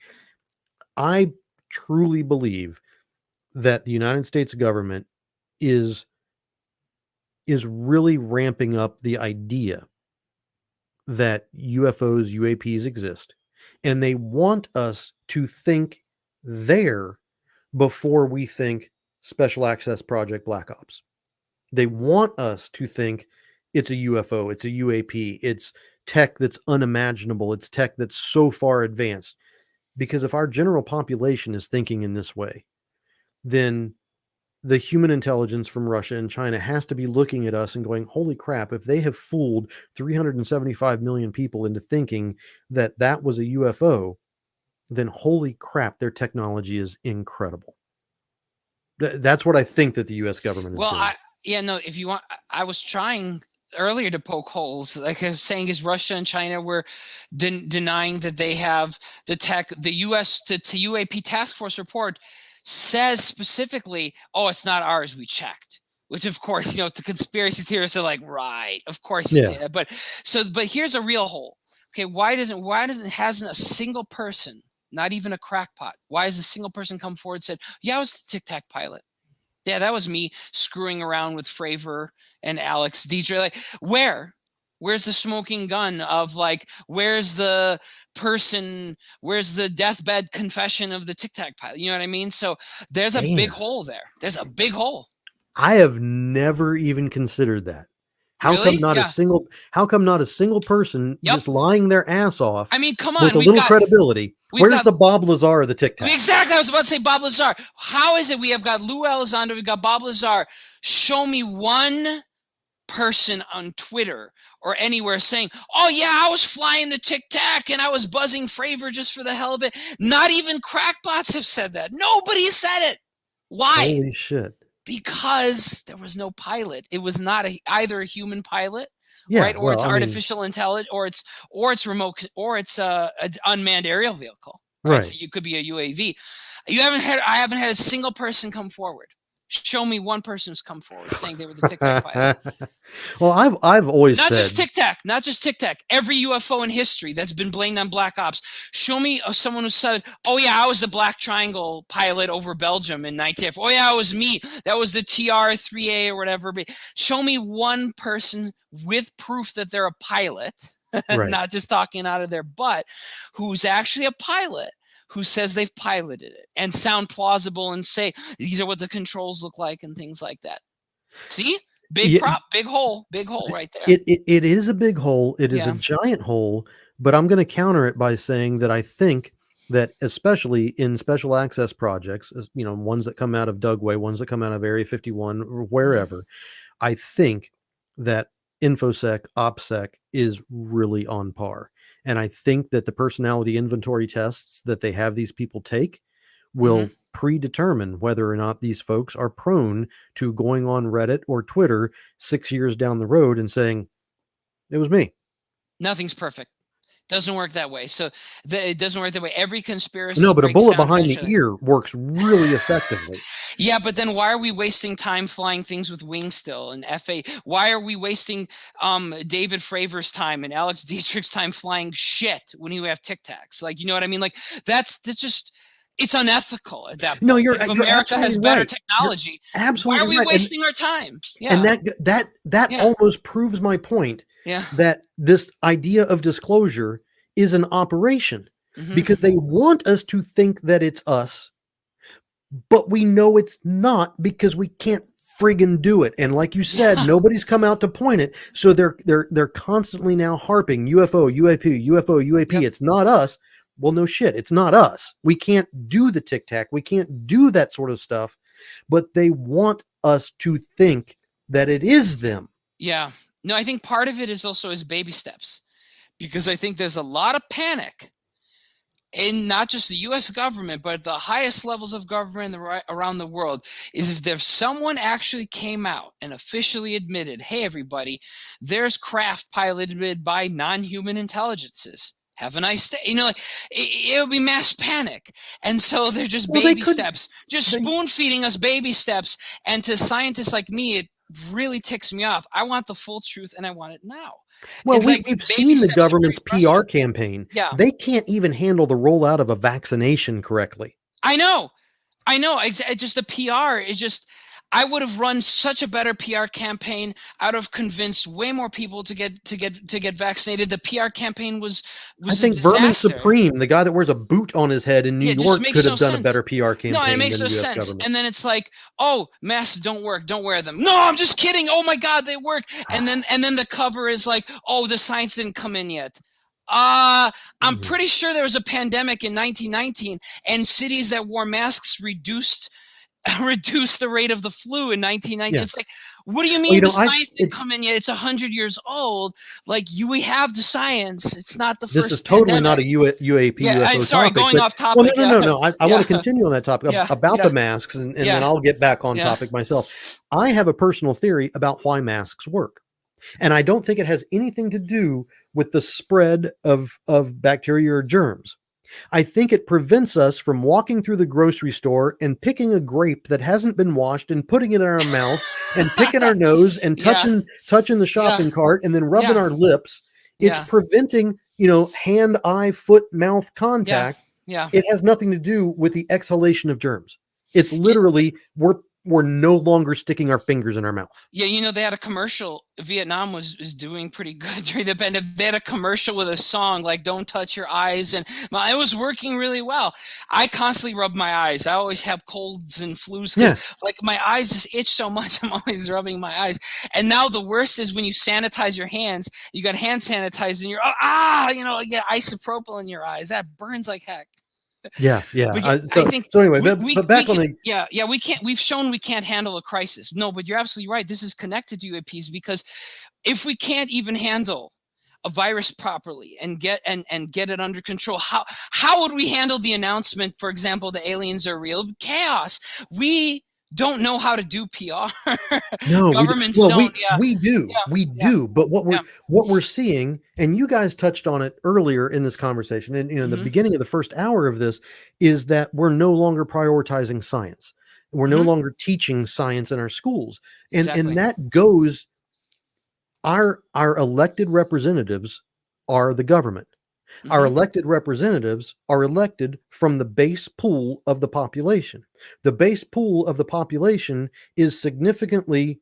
I truly believe that the United States government is really ramping up the idea that UFOs, UAPs exist, and they want us to think there before we think Special Access Project Black Ops. They want us to think it's a UFO, it's a UAP, it's tech that's unimaginable, it's tech that's so far advanced. Because if our general population is thinking in this way, then the human intelligence from Russia and China has to be looking at us and going, holy crap, if they have fooled 375 million people into thinking that that was a UFO, then holy crap, their technology is incredible. That's what I think that the US government is Well, doing. no, if you want, I was trying earlier to poke holes. Like I was saying, is Russia and China were denying that they have the tech. The U.S. to UAP task force report says specifically, oh, it's not ours, we checked. Which, of course, the conspiracy theorists are like, right, of course you'd say that. But here's a real hole. Okay, why hasn't a single person, not even a crackpot, why has a single person come forward and said, yeah, I was the Tic Tac pilot? Yeah, that was me screwing around with Fravor and Alex Dietrich. Like, where's the smoking gun of, like, where's the deathbed confession of the Tic Tac pilot? You know what I mean? So there's a big hole there. There's a big hole. I have never even considered that. How come not a single person just lying their ass off? I mean, come on, with a little credibility. Where's the Bob Lazar of the Tic Tac? Exactly. I was about to say Bob Lazar. How is it we have got Lou Elizondo, we've got Bob Lazar? Show me one person on Twitter or anywhere saying, oh yeah, I was flying the Tic Tac and I was buzzing Fravor just for the hell of it. Not even crackpots have said that. Nobody said it. Why? Holy shit. Because there was no pilot. It was not either a human pilot, right? Or it's artificial intelligence, or it's remote, or it's an unmanned aerial vehicle. Right. So you could be a UAV. I haven't had a single person come forward. Show me one person who's come forward saying they were the Tic Tac pilot. Well, I've always said, not just Tic Tac. Every UFO in history that's been blamed on Black Ops. Show me someone who said, "Oh yeah, I was the Black Triangle pilot over Belgium in 19." Oh yeah, it was me. That was the TR-3A or whatever. Show me one person with proof that they're a pilot, right. Not just talking out of their butt, who's actually a pilot, who says they've piloted it and sound plausible and say these are what the controls look like and things like that. See, big hole right there. It is a big hole. It is a giant hole, but I'm going to counter it by saying that I think that, especially in special access projects, ones that come out of Dugway, ones that come out of Area 51 or wherever, I think that InfoSec, OPSEC is really on par. And I think that the personality inventory tests that they have these people take will predetermine whether or not these folks are prone to going on Reddit or Twitter 6 years down the road and saying, it was me. Nothing's perfect. Doesn't work that way. So it doesn't work that way. Every conspiracy. No, but a bullet behind the ear works really effectively. Yeah, but then why are we wasting time flying things with wings still and FA? Why are we wasting David Fravor's time and Alex Dietrich's time flying shit when you have Tic Tacs? Like, you know what I mean? Like that's just, it's unethical at that point. No, if America has better technology, absolutely, why are we wasting our time? Yeah. And that almost proves my point. Yeah. That this idea of disclosure is an operation because they want us to think that it's us, but we know it's not because we can't friggin' do it. And like you said, nobody's come out to point it. So they're constantly now harping UFO, UAP. It's not us. Well, no shit. It's not us. We can't do the Tic Tac. We can't do that sort of stuff, but they want us to think that it is them. Yeah. No, I think part of it is also as baby steps, because I think there's a lot of panic in not just the U.S. government, but the highest levels of government around the world, is if there's someone actually came out and officially admitted, hey, everybody, there's craft piloted by non-human intelligences. Have a nice day. Like it would be mass panic. And so they're just baby steps, just spoon feeding us baby steps. And to scientists like me, it really ticks me off. I want the full truth and I want it now. Well, we've seen the government's PR campaign. Yeah. They can't even handle the rollout of a vaccination correctly. I know. It's just the PR is just, I would have run such a better PR campaign. I would have convinced way more people to get vaccinated. The PR campaign was I think Vermin Supreme, the guy that wears a boot on his head in New York, could have done a better PR campaign. No, it makes no sense. Government. And then it's like, oh, masks don't work. Don't wear them. No, I'm just kidding. Oh my God, they work. And then the cover is like, oh, the science didn't come in yet. I'm pretty sure there was a pandemic in 1919 and cities that wore masks reduced reduce the rate of the flu in 1990. Yeah. It's like, what do you Well, mean you know, the science didn't come in yet? It's 100 years old. Like we have the science. It's not the this is first totally pandemic. not a UAP Yeah, UFO sorry, topic, going but off well, topic. no. I want Yeah, to continue on that topic yeah, about yeah, the masks, and then yeah, I'll get back on yeah. topic myself. I have a personal theory about why masks work, and I don't think it has anything to do with the spread of bacteria or germs. I think it prevents us from walking through the grocery store and picking a grape that hasn't been washed and putting it in our mouth and picking our nose and Yeah, touching the yeah, shopping cart and then rubbing yeah, our lips. It's yeah, preventing, hand, eye, foot, mouth yeah, contact. yeah. It has nothing to do with the exhalation of germs. It's Yeah, literally we're no longer sticking our fingers in our mouth. yeah, they had a commercial. Vietnam was doing pretty good during the pandemic. They had a commercial with a song like "Don't touch your eyes," and it was working really well. I constantly rub my eyes. I always have colds and flus Yeah. because like my eyes just itch so much. I'm always rubbing my eyes. And now the worst is when you sanitize your hands. You got hand sanitizer in your you get isopropyl in your eyes. That burns like heck. Yeah. But yeah, I So think anyway, we but back on can, the we can't. We've shown we can't handle a crisis. No, but you're absolutely right. This is connected to UAPs because if we can't even handle a virus properly and get it under control, how would we handle the announcement, for example, the aliens are real? Chaos. We don't know how to do PR. No, Governments well, don't. we do, Yeah, but yeah. what we're seeing, and you guys touched on it earlier in this conversation, and in the Mhm. beginning of the first hour of this, is that we're no longer prioritizing science. We're no Mhm. longer teaching science in our schools, and Exactly. that goes. Our elected representatives are the government. Our Mhm. elected representatives are elected from the base pool of the population. The base pool of the population is significantly,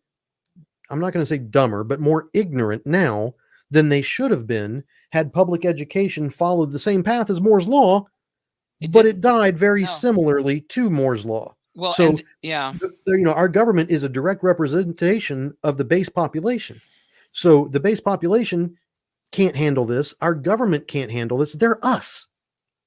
I'm not going to say dumber, but more ignorant now than they should have been had public education followed the same path as Moore's Law, It but it didn't. died very No. similarly to Moore's Law. Well, So, and yeah. our government is a direct representation of the base population. So the base population can't handle this. Our government can't handle this. They're us.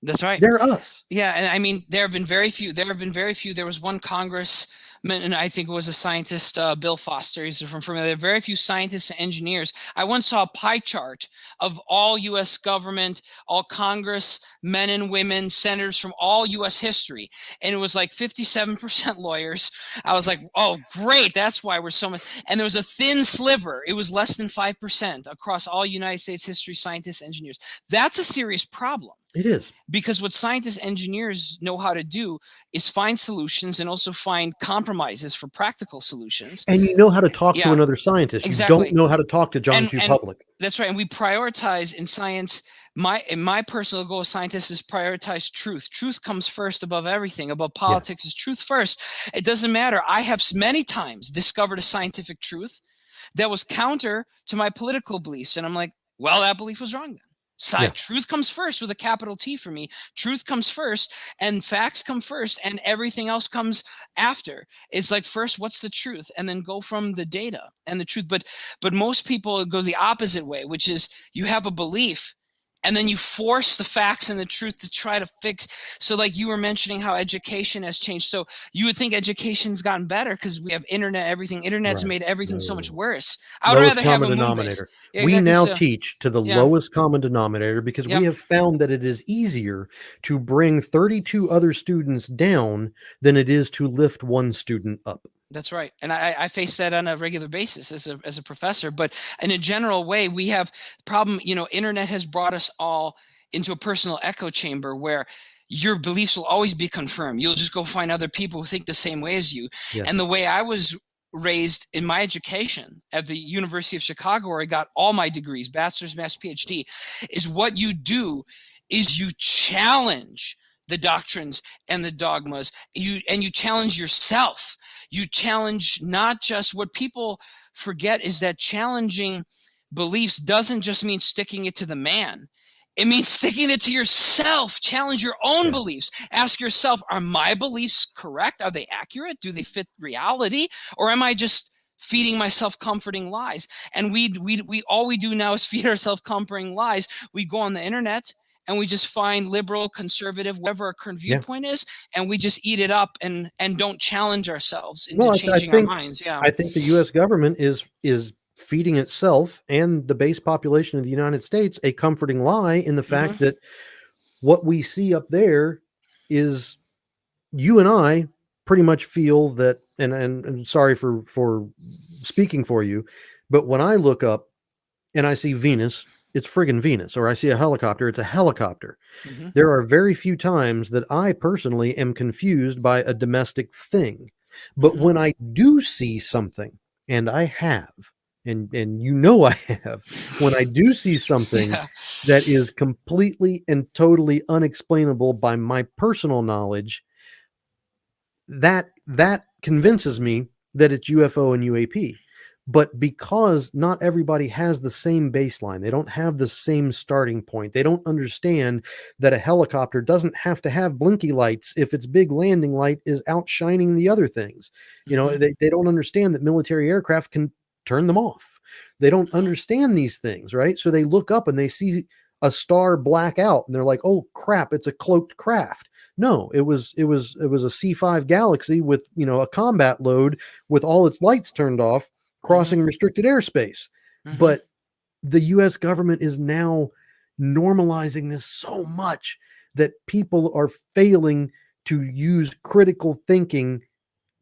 That's right. They're us. Yeah, and I mean, there have been very few. There was one congressman, and I think it was a scientist, Bill Foster. He's from. There are very few scientists and engineers. I once saw a pie chart of all U.S. government, all Congress men and women, senators from all U.S. history, and it was like 57% lawyers. I was like, oh, great, that's why we're so much. And there was a thin sliver. It was less than 5% across all United States history, scientists, engineers. That's a serious problem. It is. Because what scientists, engineers know how to do is find solutions and also find compromises for practical solutions. And you know how to talk to Yeah, another scientist. You exactly. don't know how to talk to John Q. And Public. that's right. And we prioritize in science. My personal goal as scientist is prioritize truth. Truth comes first above everything. Above politics is truth first. It doesn't matter. I have many times discovered a scientific truth that was counter to my political beliefs, and I'm like, well, that belief was wrong then. Truth comes first with a capital T for me. Truth comes first, and facts come first, and everything else comes after. It's like, first, what's the truth, and then go from the data and the truth. But most people go the opposite way, which is you have a belief, and then you force the facts and the truth to try to fix. So like you were mentioning how education has changed. So you would think education's gotten better because we have internet, everything. Internet's Right. made everything so much worse. I would Lowest rather have a common moon base. denominator. Yeah, We exactly. now So, teach to the yeah. lowest common denominator because Yep. we have found that it is easier to bring 32 other students down than it is to lift one student up. That's right. And I face that on a regular basis as a professor. But in a general way, we have problem, internet has brought us all into a personal echo chamber where your beliefs will always be confirmed. You'll just go find other people who think the same way as you. Yes. And the way I was raised in my education at the University of Chicago, where I got all my degrees, bachelor's, master's, PhD, is what you do is you challenge the doctrines and the dogmas. You challenge yourself. You challenge not just what people forget is that challenging beliefs doesn't just mean sticking it to the man. It means sticking it to yourself. Challenge your own beliefs. Ask yourself, are my beliefs correct? Are they accurate? Do they fit reality? Or am I just feeding myself comforting lies? And we all we do now is feed ourselves comforting lies. We go on the internet and we just find liberal, conservative, whatever our current Yeah. viewpoint is, and we just eat it up and don't challenge ourselves into Well, changing our minds. Yeah. I think the U.S. government is feeding itself and the base population of the United States a comforting lie in the fact that what we see up there is, you and I pretty much feel that, and sorry for speaking for you, but when I look up and I see Venus, it's friggin' Venus, or I see a helicopter, it's a helicopter. Mhm. There are very few times that I personally am confused by a domestic thing. But when I do see something, and I have, and you know I have, when I do see something Yeah. that is completely and totally unexplainable by my personal knowledge, that convinces me that it's UFO and UAP. But because not everybody has the same baseline, they don't have the same starting point. They don't understand that a helicopter doesn't have to have blinky lights if its big landing light is outshining the other things. You know, they don't understand that military aircraft can turn them off. They don't understand these things, right? So they look up and they see a star black out and they're like, "Oh crap, it's a cloaked craft." No, it was a C5 Galaxy with, you know, a combat load with all its lights turned off, crossing restricted airspace. But the US government is now normalizing this so much that people are failing to use critical thinking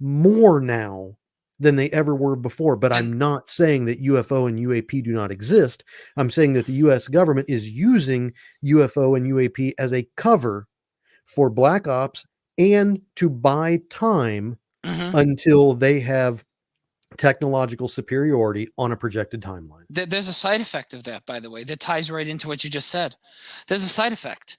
more now than they ever were before. But I'm not saying that UFO and UAP do not exist. I'm saying that the US government is using UFO and UAP as a cover for black ops and to buy time until they have technological superiority on a projected timeline. There's a side effect of that, by the way, that ties right into what you just said. There's a side effect.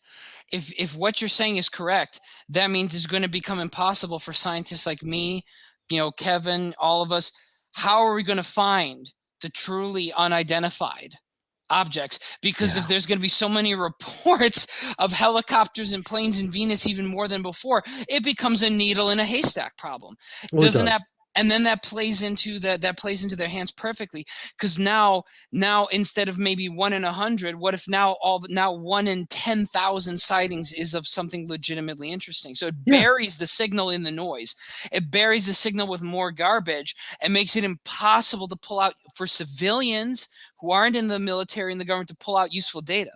If what you're saying is correct, that means it's going to become impossible for scientists like me, you know, Kevin, all of us. How are we going to find the truly unidentified objects? Because if there's going to be so many reports of helicopters and planes in Venus, even more than before, it becomes a needle in a haystack problem. Well, Doesn't that? And then that plays into their hands perfectly, because now instead of maybe 1 in 100, what if now 1 in 10,000 sightings is of something legitimately interesting? So it buries the signal in the noise. It buries the signal with more garbage and makes it impossible to pull out for civilians who aren't in the military and the government to pull out useful data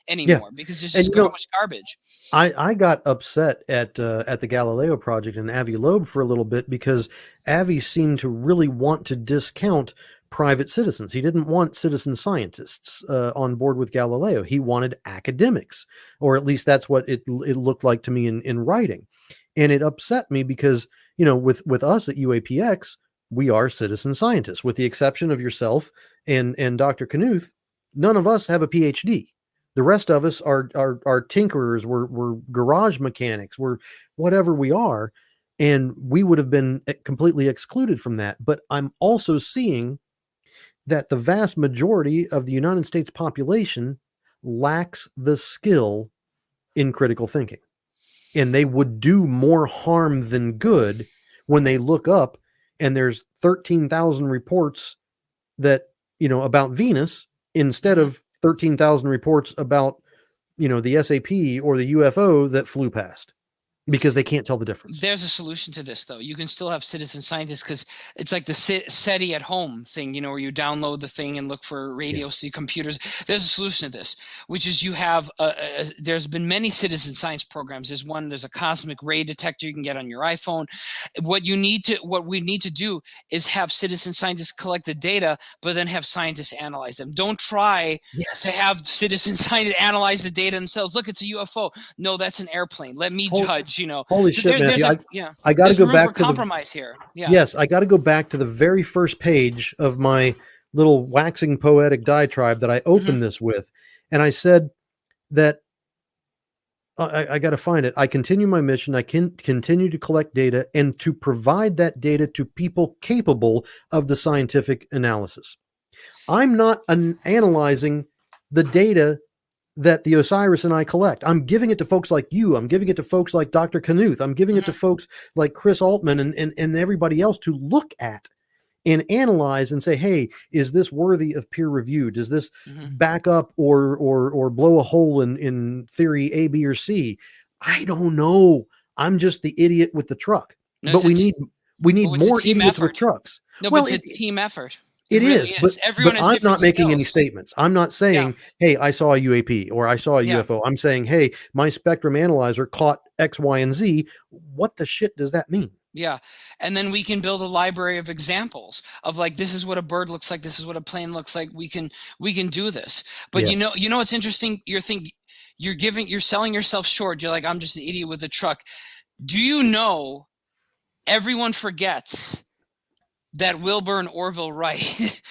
anymore, because there's just so much garbage. I got upset at the Galileo project and Avi Loeb for a little bit, because Avi seemed to really want to discount private citizens. He didn't want citizen scientists on board with Galileo. He wanted academics, or at least that's what it looked like to me in writing. And it upset me because, you know, with us at UAPX, we are citizen scientists, with the exception of yourself and Dr. Knuth. None of us have a PhD. The rest of us are tinkerers, we're garage mechanics, we're whatever we are, and we would have been completely excluded from that. But I'm also seeing that the vast majority of the United States population lacks the skill in critical thinking, and they would do more harm than good when they look up and there's 13,000 reports that, you know, about Venus instead of 13,000 reports about, you know, the SAP or the UFO that flew past, because they can't tell the difference. There's a solution to this, though. You can still have citizen scientists, because it's like the SETI at home thing, you know, where you download the thing and look for radio computers. There's a solution to this, which is you have there's been many citizen science programs. There's a cosmic ray detector you can get on your iPhone. What we need to do is have citizen scientists collect the data, but then have scientists analyze them. Don't try to have citizen scientists analyze the data themselves. Look, it's a UFO. No, that's an airplane. Let me judge. You know, holy shit, Matthew! I got to there's go room back for to compromise here. Yeah. Yes, I got to go back to the very first page of my little waxing poetic diatribe that I opened this with, and I said that I got to find it. I continue my mission. I can continue to collect data and to provide that data to people capable of the scientific analysis. I'm not analyzing the data that the O.S.I.R.I.S and I collect. I'm giving it to folks like you. I'm giving it to folks like Dr. Knuth. I'm giving it to folks like Chris Altman and everybody else to look at and analyze and say, hey, is this worthy of peer review? Does this Hmm. back up or blow a hole in theory A, B, or C? I don't know. I'm just the idiot with the truck. No, But we need oh, it's a more team idiots with effort. trucks. No, but Well, it's a team effort. It it really is, is. but Everyone has I'm different not making any skills. statements. I'm not Yeah. saying, hey, I saw a UAP or I saw a Yeah. UFO. I'm saying, hey, my spectrum analyzer caught X, Y, and Z. What the shit does that mean? Yeah. And then we can build a library of examples of like, this is what a bird looks like. This is what a plane looks like. We can do this. But Yes. you know, it's interesting. You're selling yourself short. You're like, I'm just an idiot with a truck. Do you know everyone forgets that Wilbur and Orville Wright,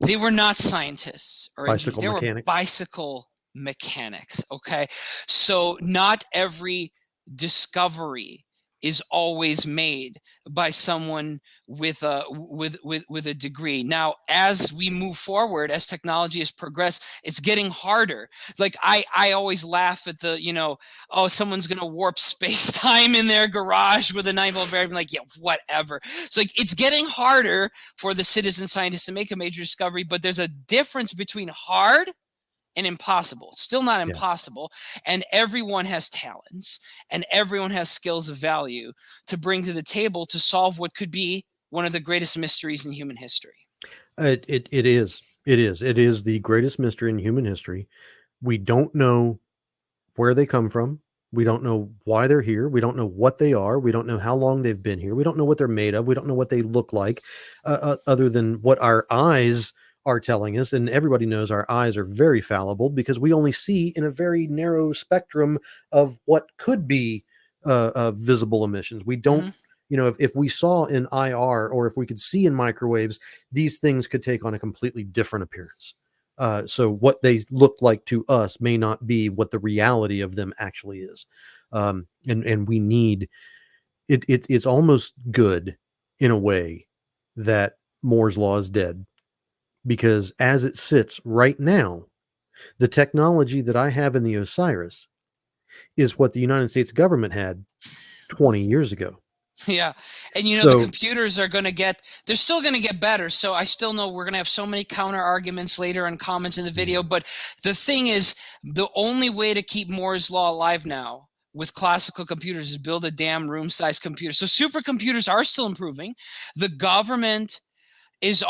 they were not scientists or engineers. Bicycle They were mechanics. bicycle mechanics. Okay. So not every discovery is always made by someone with a degree. Now, as we move forward, as technology has progressed, it's getting harder. Like I always laugh at the, oh, someone's gonna warp space time in their garage with a 9-volt battery. I'm like, yeah, whatever. So like it's getting harder for the citizen scientists to make a major discovery, but there's a difference between hard and impossible. It's still not impossible. And everyone has talents and everyone has skills of value to bring to the table to solve what could be one of the greatest mysteries in human history. It is. It is. It is the greatest mystery in human history. We don't know where they come from. We don't know why they're here. We don't know what they are. We don't know how long they've been here. We don't know what they're made of. We don't know what they look like, other than what our eyes are telling us. And everybody knows our eyes are very fallible because we only see in a very narrow spectrum of what could be visible emissions. We don't, Mm-hmm. If we saw in IR or if we could see in microwaves, these things could take on a completely different appearance. So what they look like to us may not be what the reality of them actually is. And we need it. It's almost good in a way that Moore's law is dead, because as it sits right now, the technology that I have in the O.S.I.R.I.S is what the United States government had 20 years ago. Yeah. And the So computers are going to they're still going to get better. So I still know we're going to have so many counter arguments later and comments in the video. But the thing is, the only way to keep Moore's law alive now with classical computers is build a damn room-sized computer. So supercomputers are still improving. The government is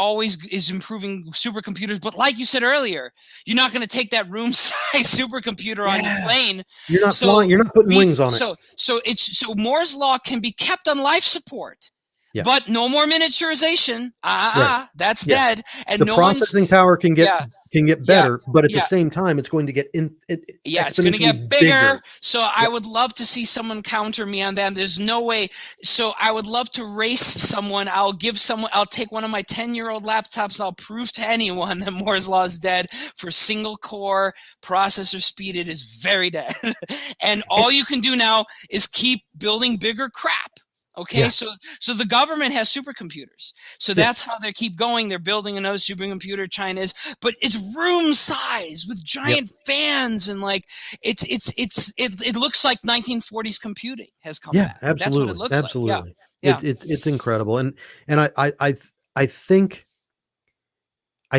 improving supercomputers, but like you said earlier, you're not going to take that room size supercomputer on your plane. You're not So flying. You're not putting wings on it. So Moore's law can be kept on life support, Yeah. but no more miniaturization. Right. That's Yeah. dead. And The no processing power can get better, but at the yeah. same time, it's going to get It's going to get bigger. So I would love to see someone counter me on that. There's no way. So I would love to race someone. I'll take one of my 10-year-old laptops. I'll prove to anyone that Moore's law is dead for single core processor speed. It is very dead. And all you can do now is keep building bigger crap. Okay, Yeah. so the government has supercomputers. So that's how they keep going. They're building another supercomputer, China is, but it's room size with giant fans and like it looks like 1940s computing has come back. Absolutely. That's what it looks Absolutely. like. Yeah. It's incredible. And I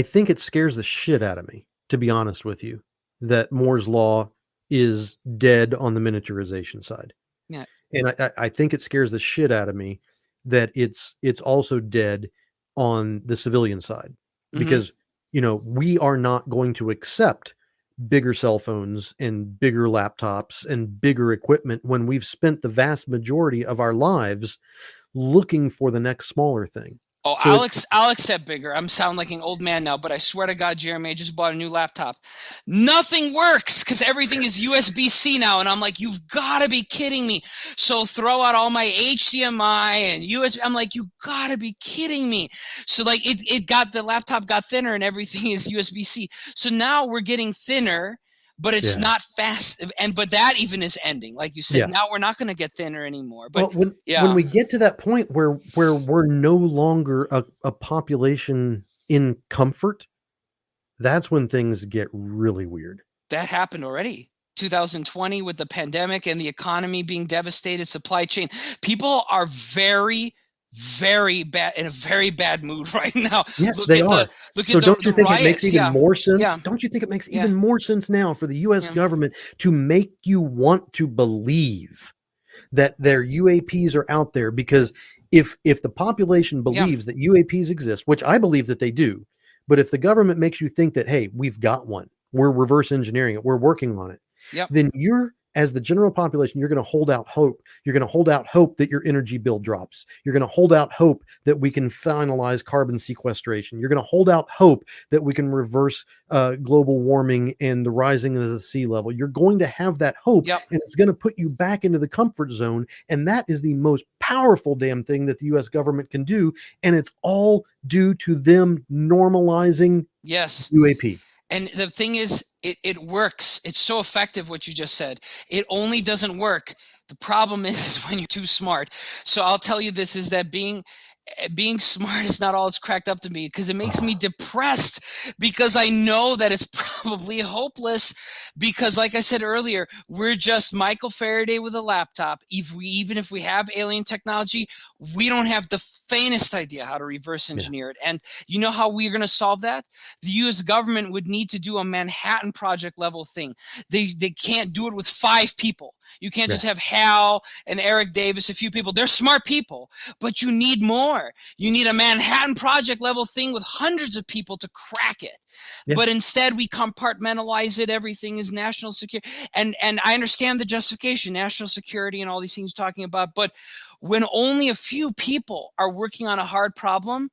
think it scares the shit out of me, to be honest with you, that Moore's law is dead on the miniaturization side. Yeah. And I think it scares the shit out of me that it's also dead on the civilian side, because we are not going to accept bigger cell phones and bigger laptops and bigger equipment when we've spent the vast majority of our lives looking for the next smaller thing. Oh, So I'll accept bigger. I'm sound like an old man now, but I swear to God, Jeremy, I just bought a new laptop. Nothing works because everything is USB-C now. And I'm like, you've got to be kidding me. So throw out all my HDMI and USB. I'm like, you got to be kidding me. So like the laptop got thinner and everything is USB-C. So now we're getting thinner, but it's not fast. But that even is ending. Like you said, now we're not going to get thinner anymore. But when we get to that point where we're no longer a population in comfort, that's when things get really weird. That happened already. 2020 with the pandemic and the economy being devastated, supply chain. People are very, in a very bad mood right now. Yes, they are. So don't you The think it makes riots. even Yeah. more sense? Yeah. Don't you think it makes Yeah. even more sense now for the US Yeah. government to make you want to believe that their UAPs are out there? Because if the population believes that UAPs exist, which I believe that they do, but if the government makes you think that, hey, we've got one, we're reverse engineering it, we're working on it, Yep. then you're, as the general population, you're going to hold out hope. You're going to hold out hope that your energy bill drops. You're going to hold out hope that we can finalize carbon sequestration. You're going to hold out hope that we can reverse global warming and the rising of the sea level. You're going to have that hope, Yep. and it's going to put you back into the comfort zone. And that is the most powerful damn thing that the US government can do. And it's all due to them normalizing Yes. UAP. And the thing is, it works. It's so effective what you just said. It only doesn't work. The problem is when you're too smart. So I'll tell you this, is that being smart is not all it's cracked up to be, because it makes me depressed, because I know that it's probably hopeless, because like I said earlier, we're just Michael Faraday with a laptop. Even if we have alien technology, we don't have the faintest idea how to reverse engineer it. And you know how we're going to solve that? The US government would need to do a Manhattan Project level thing. They can't do it with 5 people. You can't just have Hal and Eric Davis, a few people. They're smart people, but you need more. You need a Manhattan Project level thing with hundreds of people to crack it. Yeah. But instead we compartmentalize it. Everything is national security. And I understand the justification, national security and all these things you're talking about. But when only a few people are working on a hard problem,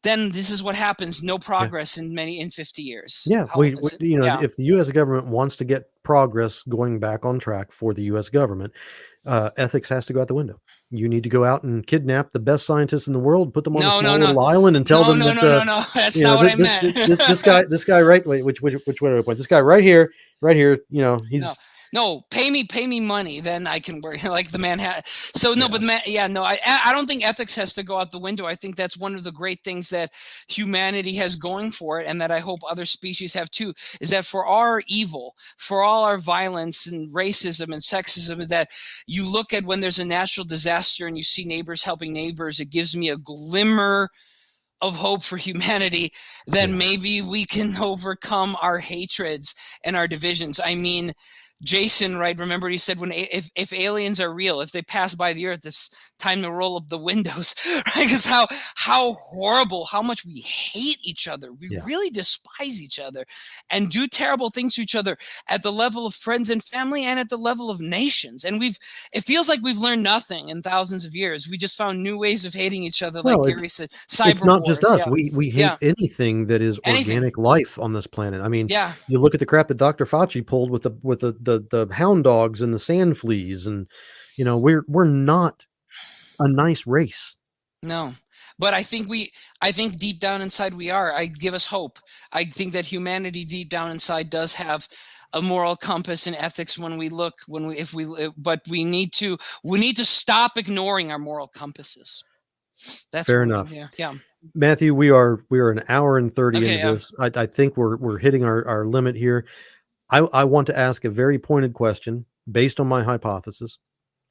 then this is what happens. No progress in 50 years. Yeah, if the U.S. government wants to get progress going back on track for the U.S. government, ethics has to go out the window. You need to go out and kidnap the best scientists in the world, put them on a small little island, and tell them that no. That's not what I meant. this guy right. Wait, which way do I point? This guy right here. He's. No, pay me money, then I can work like the Manhattan. So no, but I don't think ethics has to go out the window. I think that's one of the great things that humanity has going for it, and that I hope other species have too, is that for our evil, for all our violence and racism and sexism, that you look at when there's a natural disaster and you see neighbors helping neighbors, it gives me a glimmer of hope for humanity, then maybe we can overcome our hatreds and our divisions. I mean, Jason, right? Remember he said, if aliens are real, if they pass by the earth, it's time to roll up the windows, right? Because how horrible, how much we hate each other. We really despise each other and do terrible things to each other at the level of friends and family and at the level of nations. And it feels like we've learned nothing in thousands of years. We just found new ways of hating each other, like Gary said, cyber It's not wars. just us. We hate anything that is organic life on this planet. I mean, you look at the crap that Dr. Fauci pulled with the hound dogs and the sand fleas, and we're not a nice race. No, but I think deep down inside we are. I give us hope. I think that humanity deep down inside does have a moral compass and ethics but we need to stop ignoring our moral compasses. That's fair enough. Yeah. Matthew, we are an hour and 30 into this. I think we're hitting our limit here. I want to ask a very pointed question based on my hypothesis.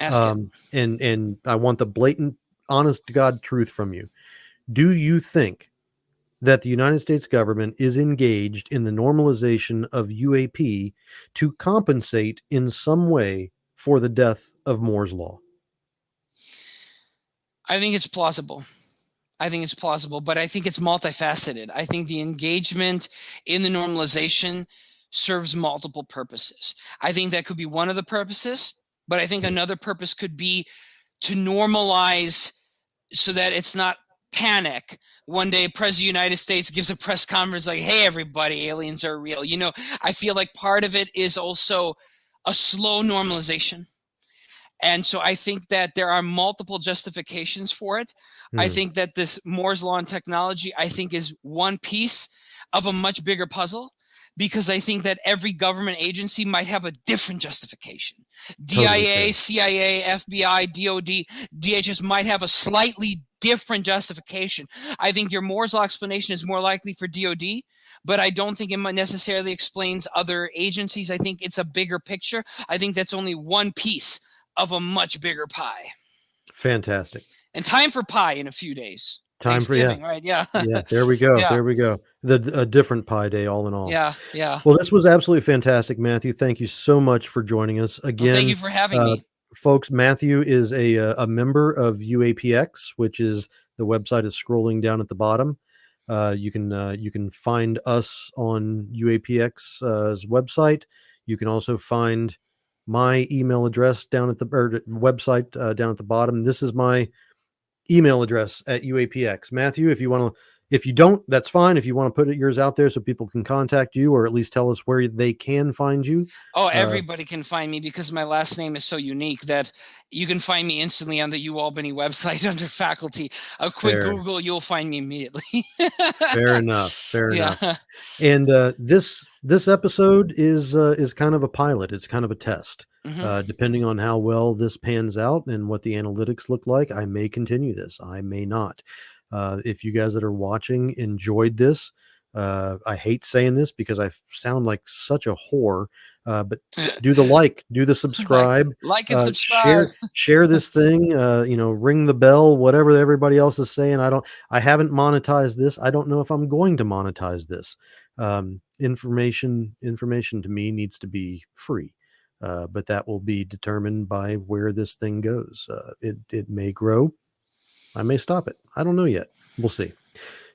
Ask it. And I want the blatant, honest to God truth from you. Do you think that the United States government is engaged in the normalization of UAP to compensate in some way for the death of Moore's Law? I think it's plausible. But I think it's multifaceted. I think the engagement in the normalization serves multiple purposes. I think that could be one of the purposes, but I think another purpose could be to normalize so that it's not panic. One day, President of the United States gives a press conference like, hey, everybody, aliens are real. I feel like part of it is also a slow normalization. And so I think that there are multiple justifications for it. I think that this Moore's Law and technology, I think, is one piece of a much bigger puzzle, because I think that every government agency might have a different justification. DIA, CIA, FBI, DOD, DHS might have a slightly different justification. I think your Moore's Law explanation is more likely for DOD, but I don't think it necessarily explains other agencies. I think it's a bigger picture. I think that's only one piece of a much bigger pie. Fantastic. And time for pie in a few days. Time for Thanksgiving, right? Yeah. yeah. There we go. Yeah. There we go. A different pie day, all in all. Yeah. Yeah. Well, this was absolutely fantastic, Matthew. Thank you so much for joining us Well, again. thank you for having me. Folks, Matthew is a member of UAPX, which is the website is scrolling down at the bottom. You can find us on UAPX's website. You can also find my email address down at the website down at the bottom. This is my email address at UAPX. Matthew, if you don't, that's fine. If you want to put yours out there so people can contact you, or at least tell us where they can find you. Oh, everybody can find me because my last name is so unique that you can find me instantly on the UAlbany website under faculty. A quick Google, you'll find me immediately. Fair enough. Fair enough. And this episode is kind of a pilot. It's kind of a test. Depending on how well this pans out and what the analytics look like, I may continue this. I may not. If you guys that are watching enjoyed this, I hate saying this because I sound like such a whore, but do the subscribe, like and subscribe, share this thing, ring the bell, whatever everybody else is saying. I haven't monetized this. I don't know if I'm going to monetize this. Information to me needs to be free. But that will be determined by where this thing goes. It may grow. I may stop it. I don't know yet. We'll see.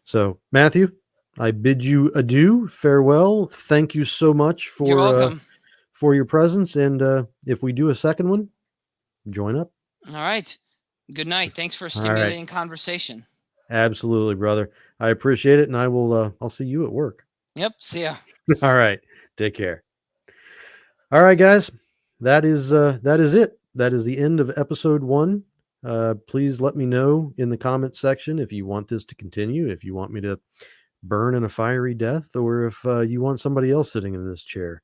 So, Matthew, I bid you adieu. Farewell. Thank you so much for your presence. And if we do a second one, join up. All right. Good night. Thanks for stimulating conversation. Absolutely, brother. I appreciate it. And I'll see you at work. Yep. See ya. All right. Take care. All right, guys, that is it. That is the end of episode 1. Please let me know in the comment section if you want this to continue, if you want me to burn in a fiery death, or if you want somebody else sitting in this chair.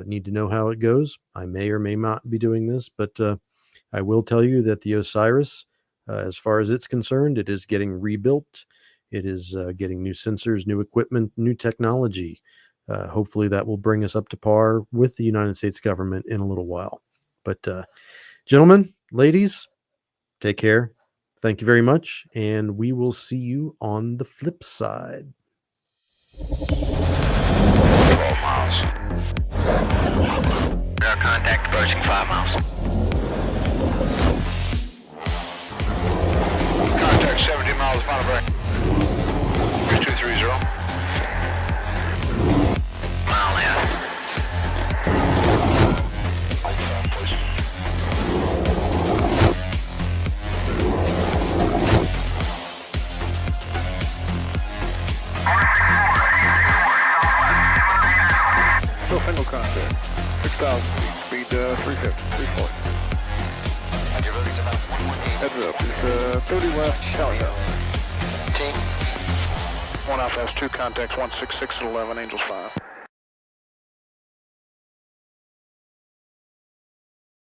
Need to know how it goes. I may or may not be doing this, but I will tell you that the O.S.I.R.I.S, as far as it's concerned, it is getting rebuilt. It is getting new sensors, new equipment, new technology. Hopefully that will bring us up to par with the United States government in a little while. But gentlemen, ladies, take care. Thank you very much. And we will see you on the flip side. 12 miles. Radar contact approaching 5 miles. Contact 70 miles, final break. 230. Mile and a half. Still single contact. 6,000 feet, speed 350, 340. And your loading's about 118. Heads up, it's 30 west, southbound. Team. 1 Alpha has 2 contacts, 166 at 11, Angels 5.